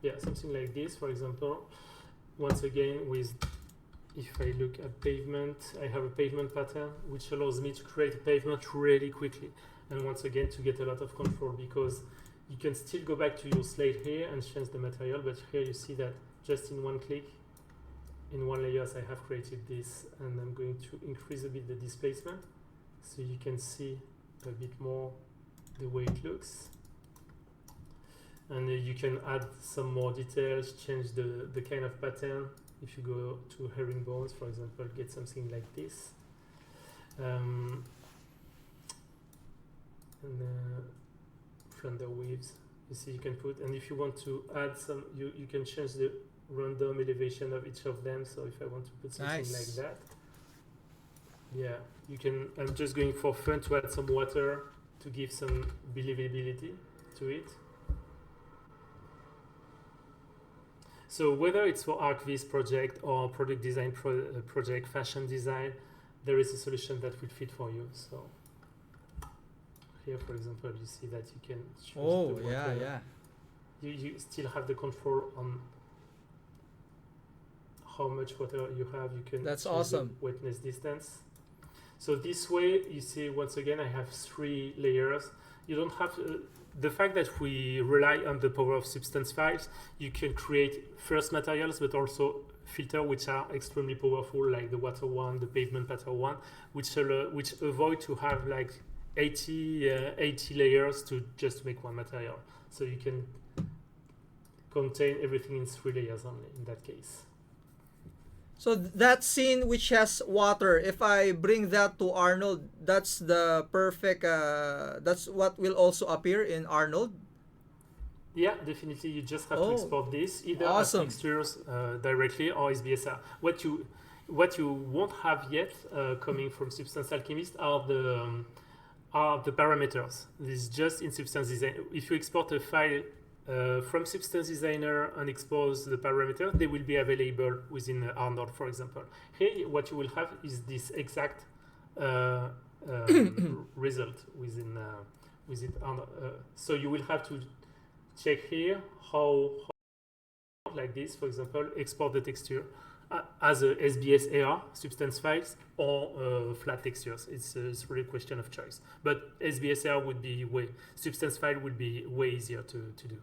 Yeah, something like this, for example. Once again, with if I look at pavement, I have a pavement pattern which allows me to create a pavement really quickly. And once again, to get a lot of control, because you can still go back to your slate here and change the material, but here you see that just in one click, in one layer, I have created this, and I'm going to increase a bit the displacement so you can see a bit more the way it looks. And you can add some more details, change the kind of pattern. If you go to herringbones, for example, get something like this. And flounder waves, you see you can put, and if you want to add some, you can change the random elevation of each of them. So if I want to put something like that, yeah, you can. I'm just going for fun to add some water to give some believability to it. So whether it's for ArcVis project or product design project, fashion design, there is a solution that will fit for you. So here, for example, you see that you can choose the water. Yeah. You still have the control on how much water you have. You can That's choose awesome. the wetness distance. So this way, you see, once again, I have 3 layers. You don't have the fact that we rely on the power of Substance files. You can create first materials, but also filter which are extremely powerful, like the water one, the pavement pattern one, which avoid to have like 80 layers to just make one material. So you can contain everything in 3 layers only in that case. So that scene which has water, if I bring that to Arnold, that's the perfect, that's what will also appear in Arnold? Yeah, definitely. You just have to export this either as textures directly or as BSR. What you won't have yet coming from Substance Alchemist are the parameters. This is just in Substance Designer. If you export a file from Substance Designer and expose the parameters, they will be available within Arnold, for example. Here, what you will have is this exact result within Arnold. So you will have to check here how like this, for example, export the texture as a SBS AR Substance files or flat textures. It's really a question of choice. But SBS AR would be Substance file would be way easier to do.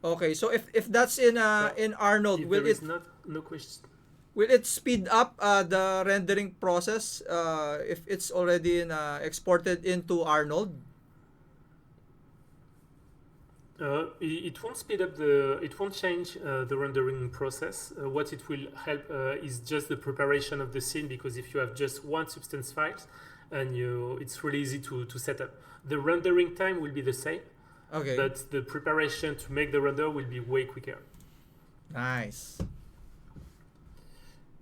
Okay, so if that's in Arnold, will it no question? Will it speed up the rendering process if it's already exported into Arnold? It won't speed up it won't change the rendering process. What it will help is just the preparation of the scene, because if you have just one Substance file, and it's really easy to set up. The rendering time will be the same, okay, but the preparation to make the render will be way quicker. Nice.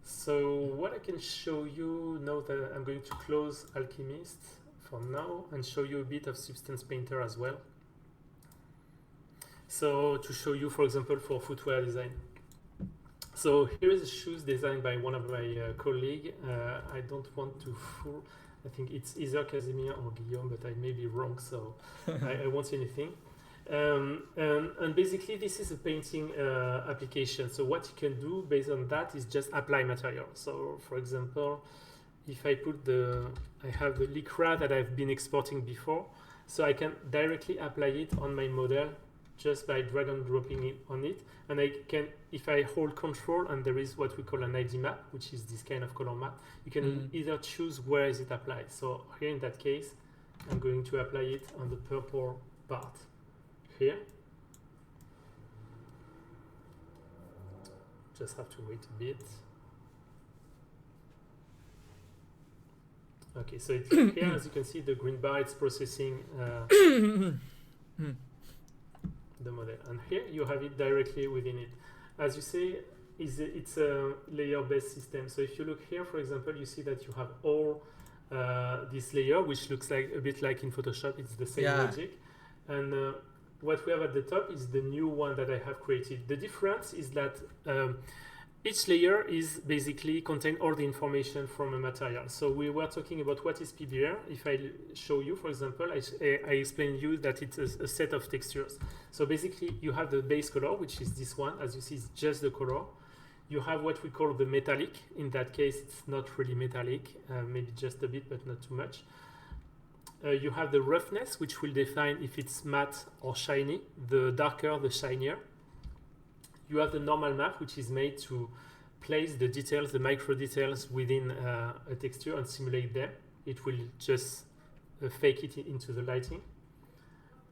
So what I can show you now that I'm going to close Alchemist for now and show you a bit of Substance Painter as well. So to show you, for example, for footwear design. So here is a shoes designed by one of my colleagues. I don't want to fool. I think it's either Casimir or Guillaume, but I may be wrong, so I won't say anything. And basically, this is a painting application. So what you can do based on that is just apply material. So for example, if I I have the Lycra that I've been exporting before, so I can directly apply it on my model just by drag and dropping it on it. And I can, if I hold control and there is what we call an ID map, which is this kind of color map, you can either choose where is it applied. So here in that case, I'm going to apply it on the purple part here. Just have to wait a bit. Okay, so it's here, as you can see, the green bar, it's processing the model, and here you have it directly within it. As you say, it's a layer-based system. So if you look here, for example, you see that you have all this layer, which looks like a bit like in Photoshop. It's the same logic, and what we have at the top is the new one that I have created. The difference is that each layer is basically contain all the information from a material. So we were talking about what is PBR. If I show you, for example, I explain you that it's a set of textures. So basically you have the base color, which is this one. As you see, it's just the color. You have what we call the metallic. In that case, it's not really metallic, maybe just a bit, but not too much. You have the roughness, which will define if it's matte or shiny. The darker, the shinier. You have the normal map, which is made to place the details, the micro details within a texture and simulate them it will just fake it into the lighting.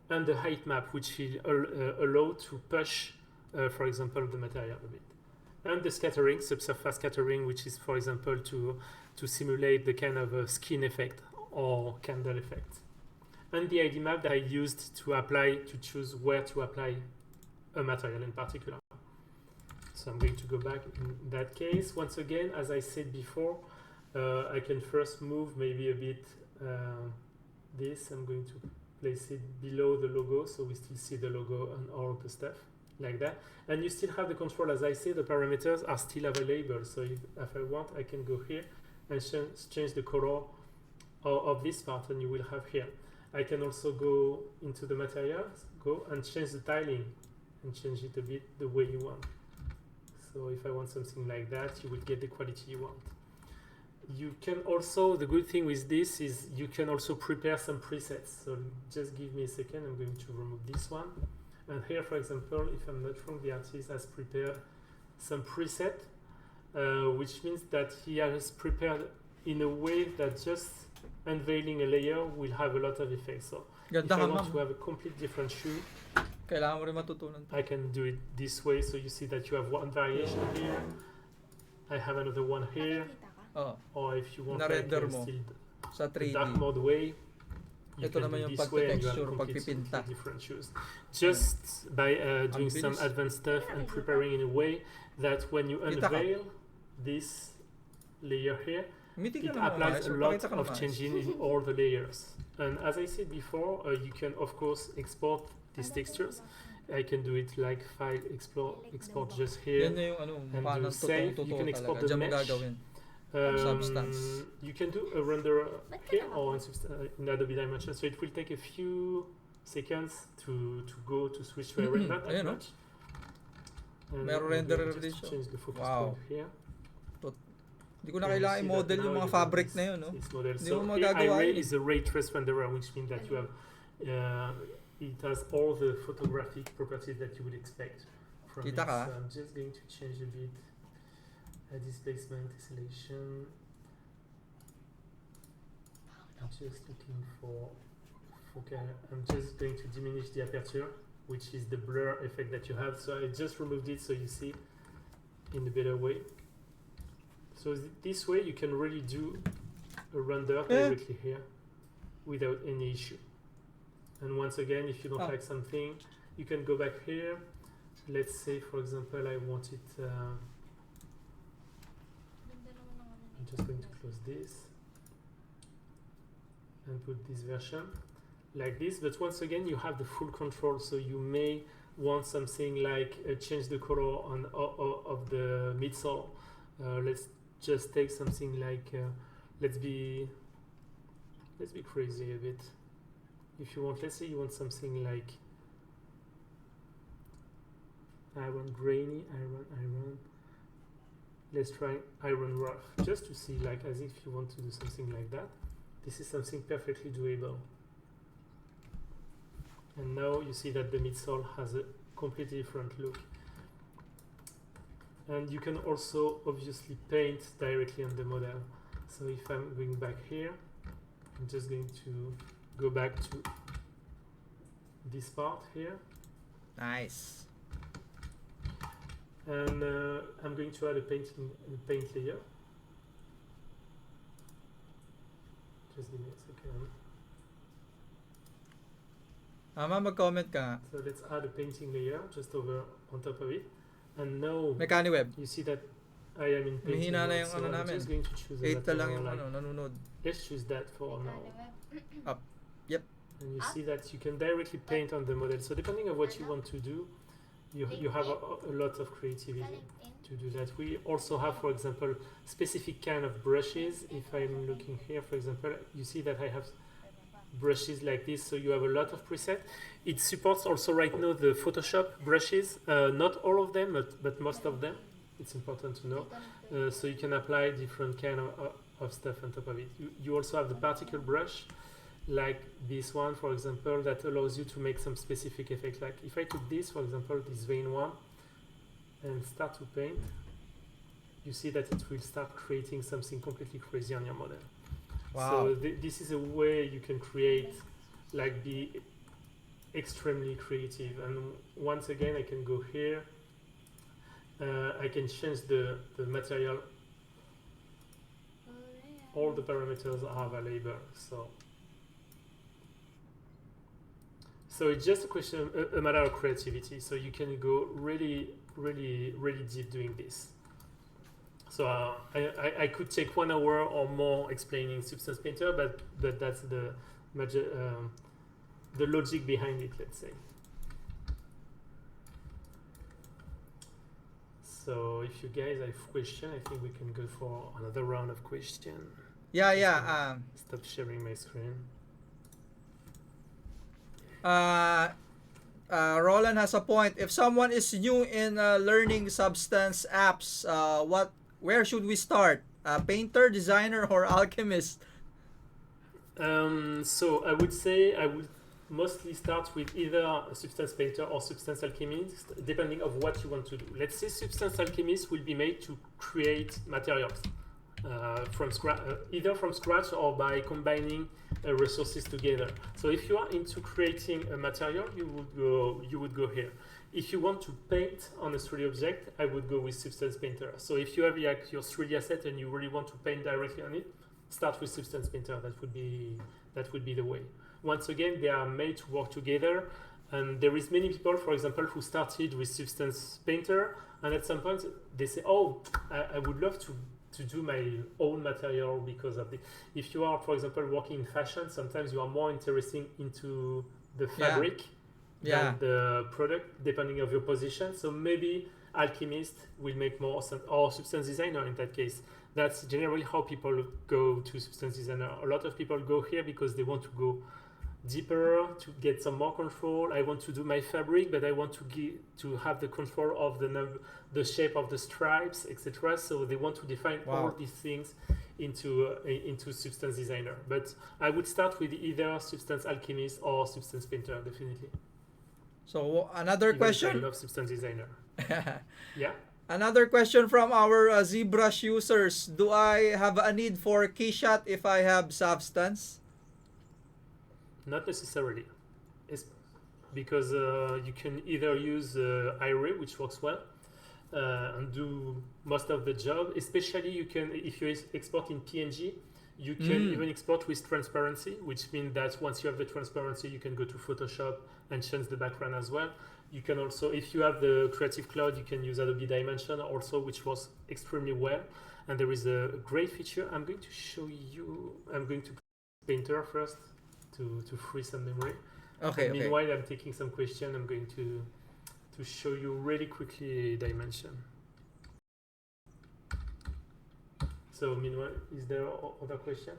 And the height map, which will allow to push, for example, the material a bit. And the scattering, subsurface scattering, which is, for example, to simulate the kind of a skin effect or candle effect. And the ID map that I used to choose where to apply a material in particular. So I'm going to go back in that case. Once again, as I said before, I can first move maybe a bit this. I'm going to place it below the logo so we still see the logo and all the stuff like that. And you still have the control. As I say, the parameters are still available. So if I want, I can go here and change the color of this part, and you will have here. I can also go into the materials, go and change the tiling and change it a bit the way you want. So if I want something like that, you will get the quality you want. You can also, the good thing with this is you can also prepare some presets. So just give me a second, I'm going to remove this one. And here, for example, if I'm not wrong, the artist has prepared some preset, which means that he has prepared in a way that just unveiling a layer will have a lot of effects. So if I want to have a complete different shoe, kailangan mo rin matutunan. I can do it this way. So you see that you have one variation here. I have another one here. Or if you want, I can still sa 3D. dark mode way. You Ito naman yung pagte-texture, pagpipinta. Different shoes. Just by doing some advanced stuff and preparing in a way that when you unveil this layer here, it applies a lot of changing in all the layers. And as I said before, you can of course export these textures. I can do it like file export just here and do save. You can export the mesh. Substance. You can do a render here or in Adobe Dimension, so it will take a few seconds to switch to a render. Not that much. Render change the focus point here. Hindi ko na kailangan i-model yung mga fabric na yun, no? Hindi mo magagawa yun. Is a ray trace renderer, which means that you have it has all the photographic properties that you would expect from it. So I'm just going to change a bit. Displacement, tessellation. I'm just looking for focal. I'm just going to diminish the aperture, which is the blur effect that you have. So I just removed it so you see in a better way. So this way you can really do a render directly here without any issue. And once again, if you don't like something, you can go back here. Let's say, for example, I want it. I'm just going to close this and put this version like this. But once again, you have the full control. So you may want something like change the color of the midsole. Let's just take something like let's be crazy a bit. If you want, let's say you want something like iron grainy, iron. Let's try iron rough, just to see, like, as if you want to do something like that. This is something perfectly doable. And now you see that the midsole has a completely different look. And you can also obviously paint directly on the model. So if I'm going back here, I'm just going to go back to this part here. Nice. And I'm going to add a paint layer. Just give me a second. Mag-comment ka. So let's add a painting layer just over on top of it. And now you see that I am in painting mode, so I'm just going to choose let's choose that for now. Up. Yep. And you see that you can directly paint on the model. So depending on what you want to do, you have a lot of creativity to do that. We also have, for example, specific kind of brushes. If I'm looking here, for example, you see that I have brushes like this, so you have a lot of preset. It supports also right now the Photoshop brushes, not all of them, but most of them. It's important to know. So you can apply different kind of stuff on top of it. You also have the particle brush, like this one, for example, that allows you to make some specific effect. Like if I took this, for example, this vein one, and start to paint, you see that it will start creating something completely crazy on your model. Wow. So this is a way you can create, like, be extremely creative. And once again, I can go here. I can change the material. All the parameters are available. So it's just a question, a matter of creativity. So you can go really, really, really deep doing this. So I could take 1 hour or more explaining Substance Painter, but that's the logic behind it, let's say. So if you guys have questions, I think we can go for another round of questions. Yeah. Stop sharing my screen. Roland has a point. If someone is new in learning Substance apps, where should we start? Painter, designer, or Alchemist? So I would say I would mostly start with either Substance Painter or Substance Alchemist, depending on what you want to do. Let's say Substance Alchemist will be made to create materials from scratch, either from scratch or by combining resources together. So if you are into creating a material, you would go here. If you want to paint on a 3D object, I would go with Substance Painter. So if you have like your 3D asset and you really want to paint directly on it, start with Substance Painter. That would be the way. Once again, they are made to work together, and there is many people, for example, who started with Substance Painter, and at some point they say, "Oh, I would love to do my own material because of the." If you are, for example, working in fashion, sometimes you are more interested into the fabric than the product, depending of your position. So maybe Alchemist will make more sense, or Substance Designer in that case. That's generally how people go to Substance Designer. A lot of people go here because they want to go deeper, to get some more control. I want to do my fabric, but I want to have the control of the shape of the stripes, etc. So they want to define all these things into Substance Designer. But I would start with either Substance Alchemist or Substance Painter, definitely. So another question. I love Substance Designer. Yeah. Another question from our ZBrush users. Do I have a need for Keyshot if I have Substance? Not necessarily. It's because you can either use Iray, which works well, and do most of the job. Especially you can, if you export in PNG, you can even export with transparency, which means that once you have the transparency, you can go to Photoshop and change the background as well. You can also, if you have the Creative Cloud, you can use Adobe Dimension also, which works extremely well. And there is a great feature. I'm going to show you. I'm going to Painter first to free some memory. Okay. Meanwhile, I'm taking some questions. I'm going to show you really quickly Dimension. So meanwhile, is there other question?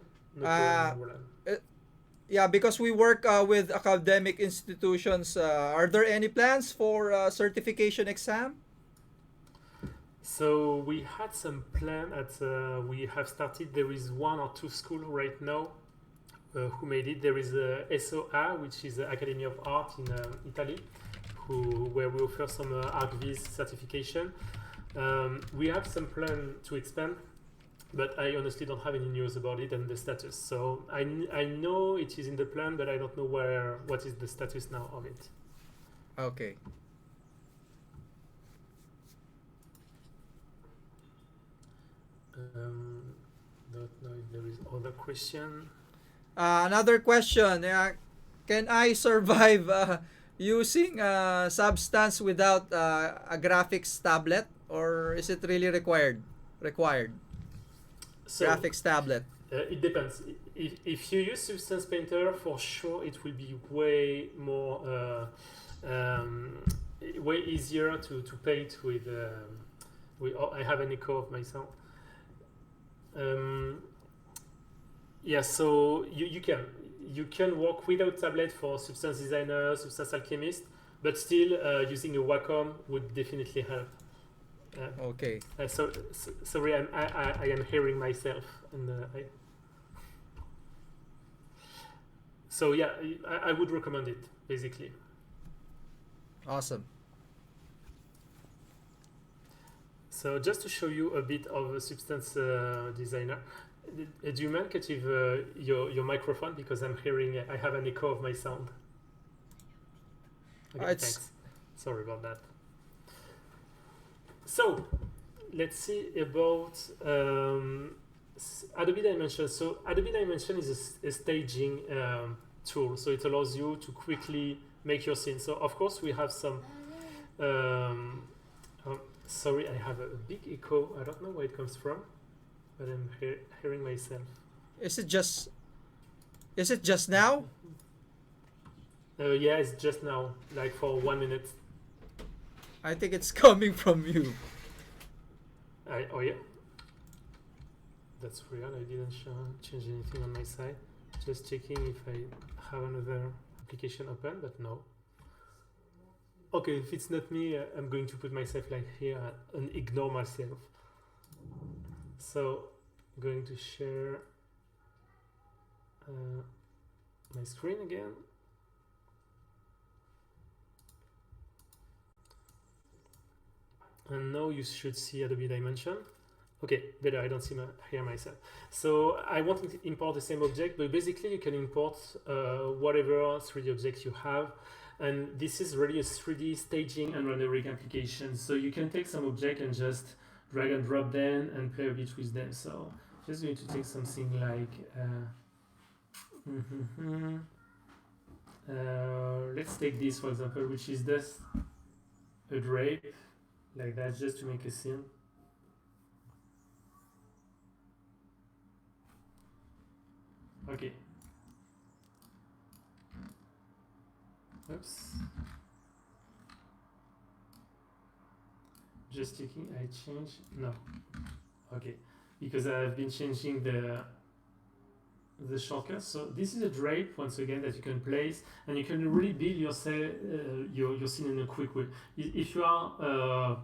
Yeah, because we work with academic institutions. Are there any plans for certification exam? So we had some plan we have started. There is 1 or 2 schools right now who made it. There is SOA, which is the Academy of Art in Italy, where we offer some ArcViz certification. We have some plan to expand, but I honestly don't have any news about it and the status. So I know it is in the plan, but I don't know what is the status now of it. Okay. Don't know if there is other question. Another question. Can I survive using Substance without a graphics tablet, or is it really required? So, graphics tablet. It depends. If you use Substance Painter, for sure it will be way more, way easier to paint with. I have an echo of myself. Yeah, so you can work without tablet for Substance Designer, Substance Alchemist, but still using a Wacom would definitely help. Okay. Sorry, I am hearing myself. So yeah, I would recommend it, basically. Awesome. So just to show you a bit of a Substance Designer, Do you mind Kativ, your microphone, because I'm hearing I have an echo of my sound. Okay, thanks. Sorry about that. So let's see about Adobe Dimension. So Adobe Dimension is a staging tool, so it allows you to quickly make your scene. So of course we have some. Sorry, I have a big echo. I don't know where it comes from, but I'm hearing myself. Is it just now? Yeah, it's just now, like for 1 minute. I think it's coming from you. Oh yeah, that's weird. I didn't change anything on my side. Just checking if I have another application open, but no. Okay, if it's not me, I'm going to put myself like here and ignore myself. So I'm going to share my screen again. And now you should see Adobe Dimension. Okay, better, I don't see here myself. So I want to import the same object, but basically you can import whatever 3D object you have. And this is really a 3D staging and rendering application. So you can take some object and just drag and drop them and play a bit with them. So just going to take something like, let's take this for example, which is just a drape, like that, just to make a scene. Okay. Oops. Just checking, I change, no. Okay, because I've been changing the shortcut. So this is a drape, once again, that you can place, and you can really build your scene in a quick way. If you are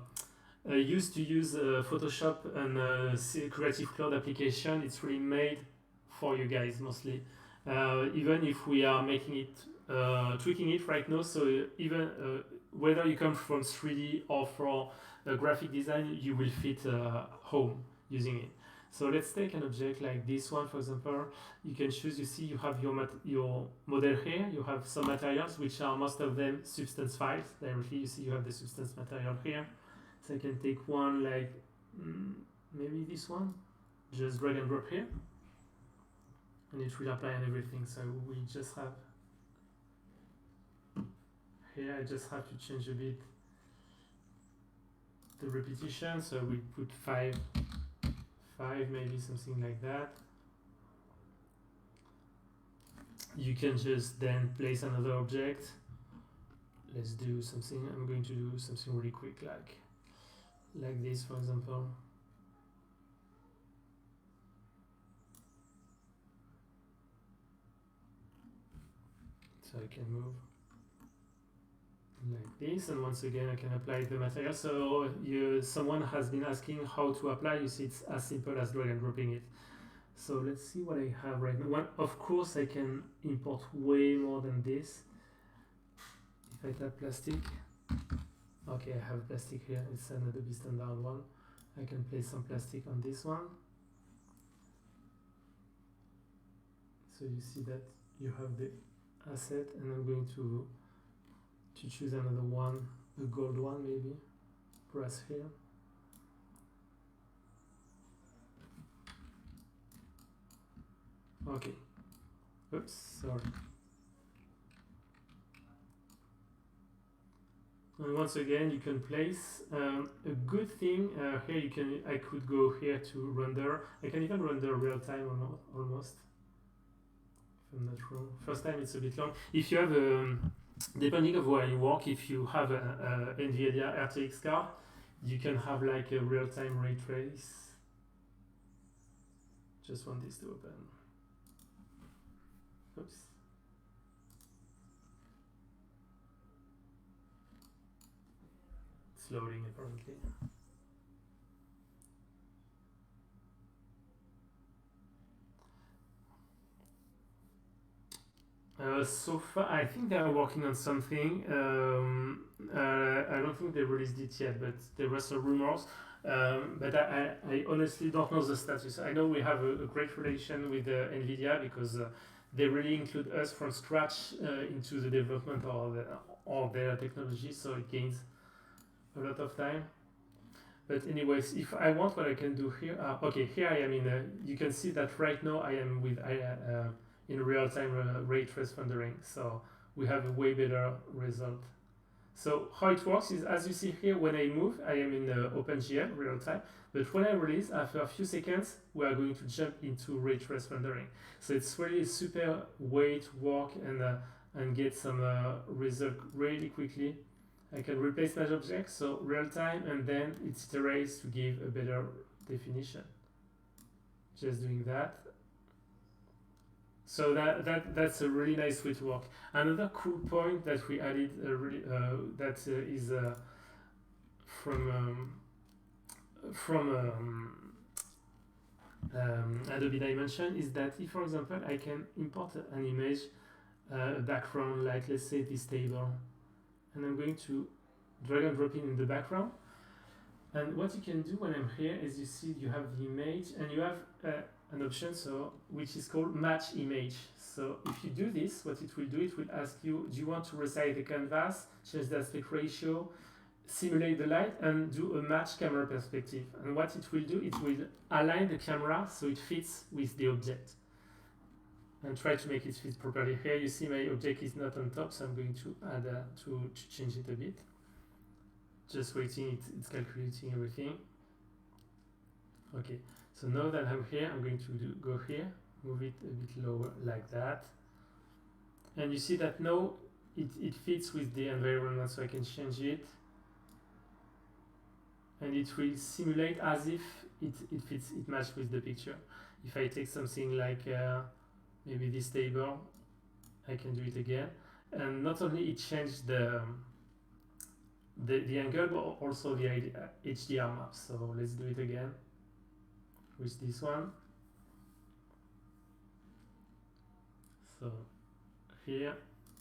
used to use Photoshop and Creative Cloud application, it's really made for you guys mostly. Even if we are making it, tweaking it right now, so even whether you come from 3D or from graphic design, you will fit home using it. So let's take an object like this one, for example. You can choose, you see you have your model here, you have some materials, which are most of them Substance files. Directly you see you have the Substance material here. So I can take one like, maybe this one, just drag and drop here. And it will apply on everything. So we just have, here I just have to change a bit the repetition. So we put 5, maybe something like that. You can just then place another object. Let's do something, I'm going to do something really quick, like this, for example. So I can move like this, and once again I can apply the material. So someone has been asking how to apply. You see, it's as simple as drag and dropping it. So let's see what I have right now. Of course I can import way more than this. If I tap plastic, okay, I have plastic here. It's an Adobe standard one. I can place some plastic on this one. So you see that you have the asset, and I'm going to choose another one, a gold one maybe, brass here. Okay, oops, sorry. And once again you can place a good thing here. I could go here to render. I can even render real time almost, if I'm not wrong. First time it's a bit long. If you have depending of where you work, if you have a NVIDIA RTX card, you can have like a real-time ray trace. Just want this to open. Oops. It's loading apparently. So far, I think they are working on something. I don't think they released it yet, but there were some rumors. But I honestly don't know the status. I know we have a great relation with NVIDIA because they really include us from scratch into the development of their technology, so it gains a lot of time. But anyways, if I want, what I can do here, okay, here I am you can see that right now I am in real-time ray trace rendering, so we have a way better result. So how it works is, as you see here, when I move, I am in OpenGL real time, but when I release, after a few seconds, we are going to jump into ray trace rendering. So it's really a super way to work and get some result really quickly. I can replace my object, so real time, and then it iterates to give a better definition. Just doing that. So that's a really nice way to work. Another cool point that we added is from Adobe Dimension is that if, for example, I can import an image, background, like let's say this table, and I'm going to drag and drop it in the background. And what you can do when I'm here is, you see you have the image and you have an option which is called match image. So if you do this, what it will do, it will ask you, do you want to resize the canvas, change the aspect ratio, simulate the light, and do a match camera perspective. And what it will do, it will align the camera so it fits with the object and try to make it fit properly. Here you see my object is not on top, so I'm going to add to change it a bit. Just waiting, it's calculating everything. Okay, so now that I'm here, I'm going to go here, move it a bit lower like that. And you see that now it fits with the environment, so I can change it. And it will simulate as if it fits, it matches with the picture. If I take something like maybe this table, I can do it again. And not only it changed the angle, but also the HDR map. So let's do it again with this one. So here,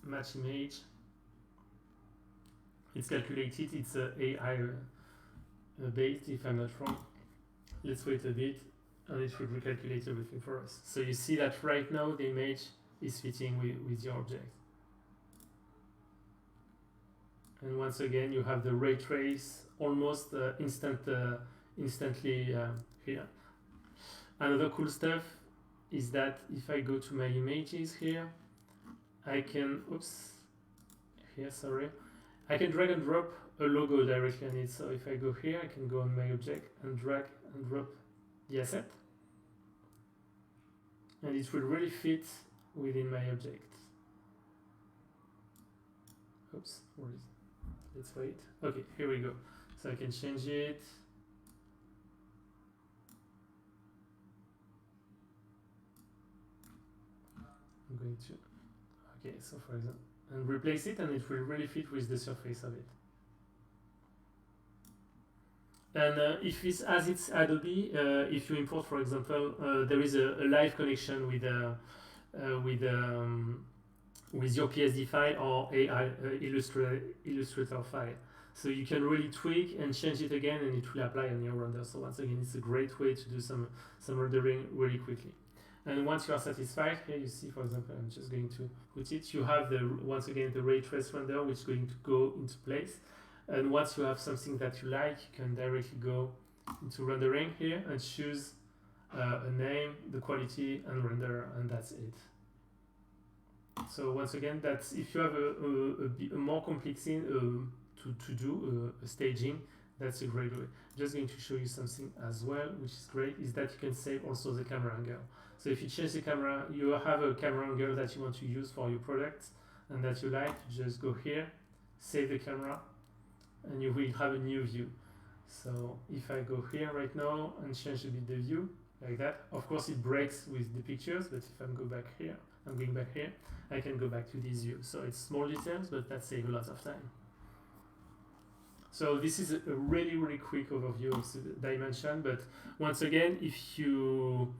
match image. It's calculated, it's AI based, if I'm not wrong. Let's wait a bit and it should recalculate everything for us. So you see that right now the image is fitting with your object. And once again, you have the ray trace almost instantly here. Another cool stuff is that if I go to my images here, I can, I can drag and drop a logo directly on it. So if I go here, I can go on my object and drag and drop the asset. And it will really fit within my object. Oops, where is it? Let's wait. Okay, here we go. So I can change it. I'm going to, okay, so for example, and replace it, and it will really fit with the surface of it. And if it's as it's Adobe, if you import, for example, there is a live connection with your PSD file or AI Illustrator file. So you can really tweak and change it again, and it will apply on your render. So once again, it's a great way to do some rendering really quickly. And once you are satisfied, here you see, for example, I'm just going to put it. You have once again the ray trace render, which is going to go into place. And once you have something that you like, you can directly go into rendering here and choose a name, the quality, and render, and that's it. So once again, that's if you have a more complex scene to do a staging, that's a great way. I'm just going to show you something as well, which is great, is that you can save also the camera angle. So if you change the camera, you have a camera angle that you want to use for your product and that you like, just go here, save the camera, and you will have a new view. So if I go here right now and change a bit the view, like that, of course it breaks with the pictures, but if I go back here, I'm going back here, I can go back to this view. So it's small details, but that saves a lot of time. So this is a really, really quick overview of the dimension, but once again, if you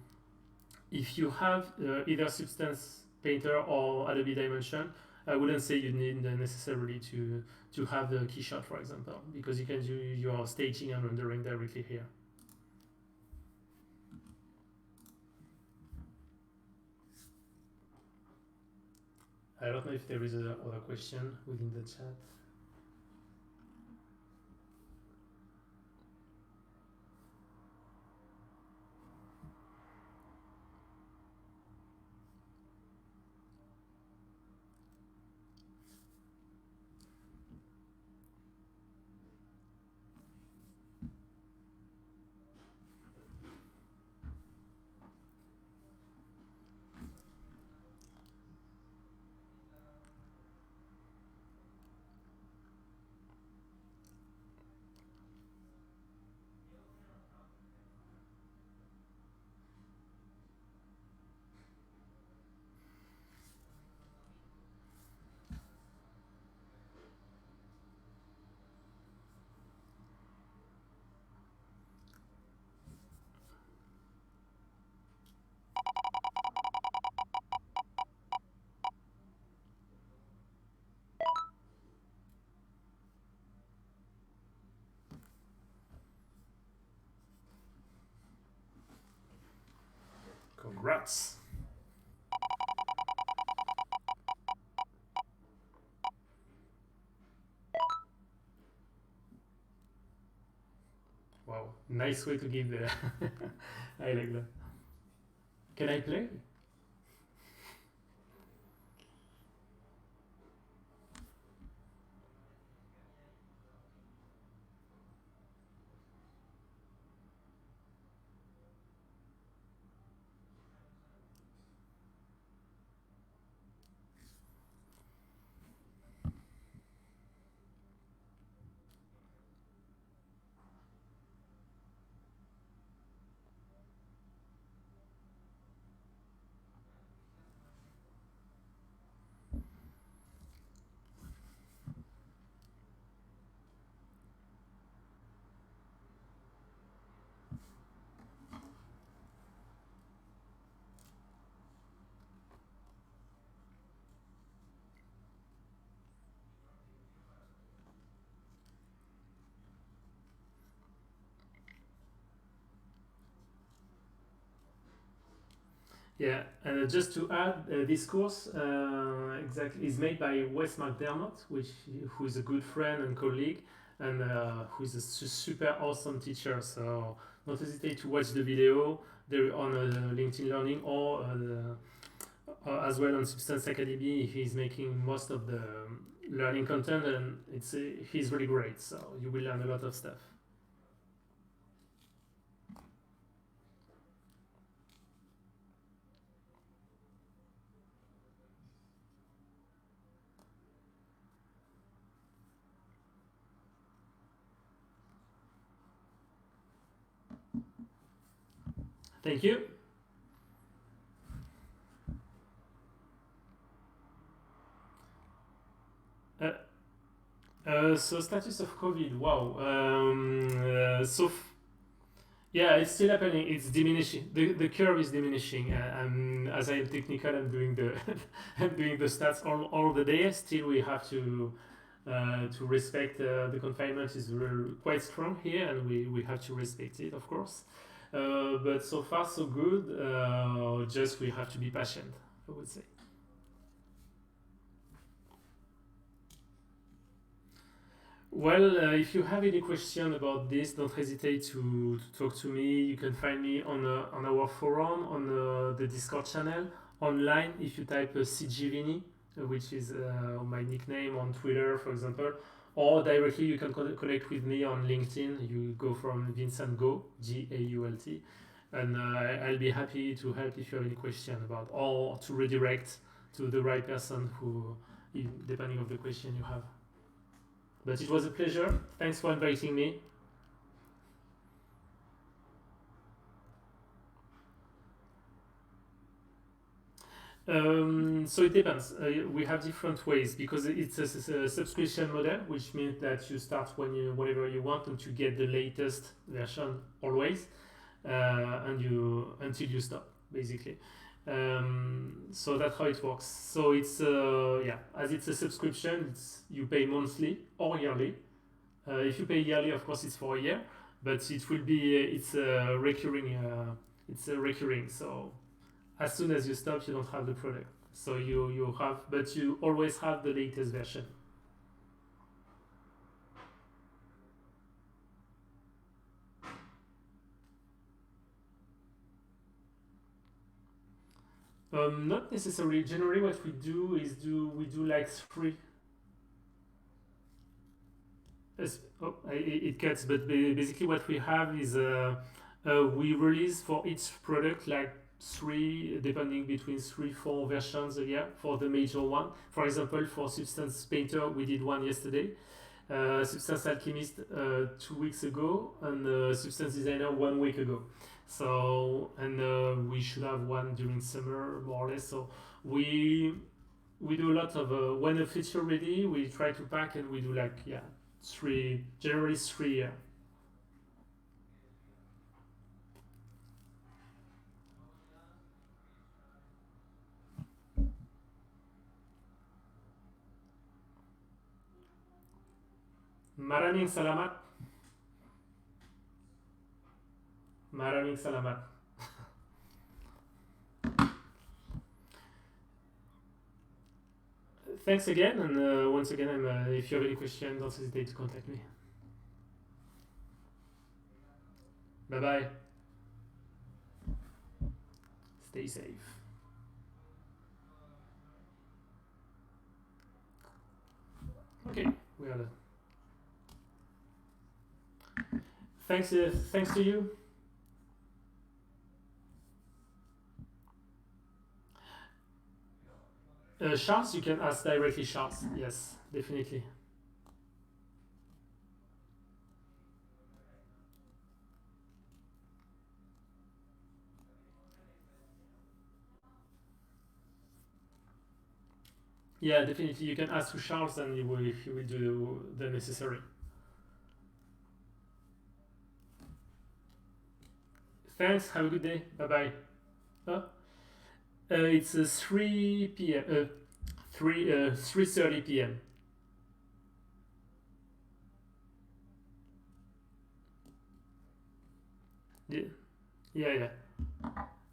have either Substance Painter or Adobe Dimension, I wouldn't say you need necessarily to have the key shot, for example, because you can do your staging and rendering directly here. I don't know if there is another question within the chat. Congrats. Wow, nice way to give the. I like that. Can I play? Yeah, and just to add, this course exactly is made by Wes McDermott, who is a good friend and colleague, and who is a super awesome teacher. So don't hesitate to watch the video. They're on LinkedIn Learning or as well on Substance Academy. He's making most of the learning content, and he's really great. So you will learn a lot of stuff. Thank you. So status of COVID. Wow. Yeah, it's still happening. It's diminishing. The curve is diminishing. And as I am technical, I'm doing the I'm doing the stats all the day. Still, we have to respect the confinement is quite strong here, and we have to respect it, of course. But so far so good. Just we have to be patient, I would say. Well, if you have any question about this, don't hesitate to talk to me. You can find me on our forum, on the Discord channel, online if you type CGVini, which is my nickname on Twitter, for example, or directly you can connect with me on LinkedIn. You go from Vincent Go, Gault, and I'll be happy to help if you have any question about, or to redirect to the right person who, depending on the question you have. But it was a pleasure. Thanks for inviting me. So it depends. We have different ways because it's a subscription model, which means that you start whenever you want and to get the latest version always, and until you stop basically. So that's how it works. So it's yeah, as it's a subscription, you pay monthly or yearly. If you pay yearly, of course, it's for a year, but it will be it's a recurring. It's a recurring. So as soon as you stop, you don't have the product. So you have, but you always have the latest version. Not necessarily. Generally, what we do is we do like three. Oh, it cuts, but basically what we have is we release for each product like three, depending between 3-4 versions a year for the major one. For example, for Substance Painter, we did one yesterday. Substance Alchemist 2 weeks ago, and Substance Designer 1 week ago. So, and we should have one during summer, more or less. So we do a lot of when a feature ready, we try to pack and we do like generally three. Maraming salamat. Maraming salamat. Thanks again, and once again, if you have any questions, don't hesitate to contact me. Bye bye. Stay safe. Okay, we are done. Thanks to you. Charles, you can ask directly Charles. Yes, definitely. Yeah, definitely. You can ask to Charles and he will do the necessary. Thanks. Have a good day. Bye bye. It's 3 p.m. 3:30 p.m. Yeah.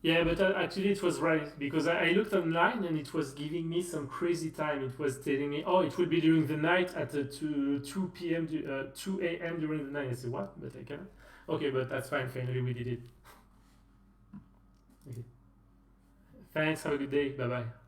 Yeah, but actually it was right because I looked online and it was giving me some crazy time. It was telling me, oh, it will be during the night at 2 p.m. 2 a.m. during the night. I said, what? But I cannot. Okay, but that's fine. Finally, we did it. Okay. Thanks. Have a good day. Bye bye.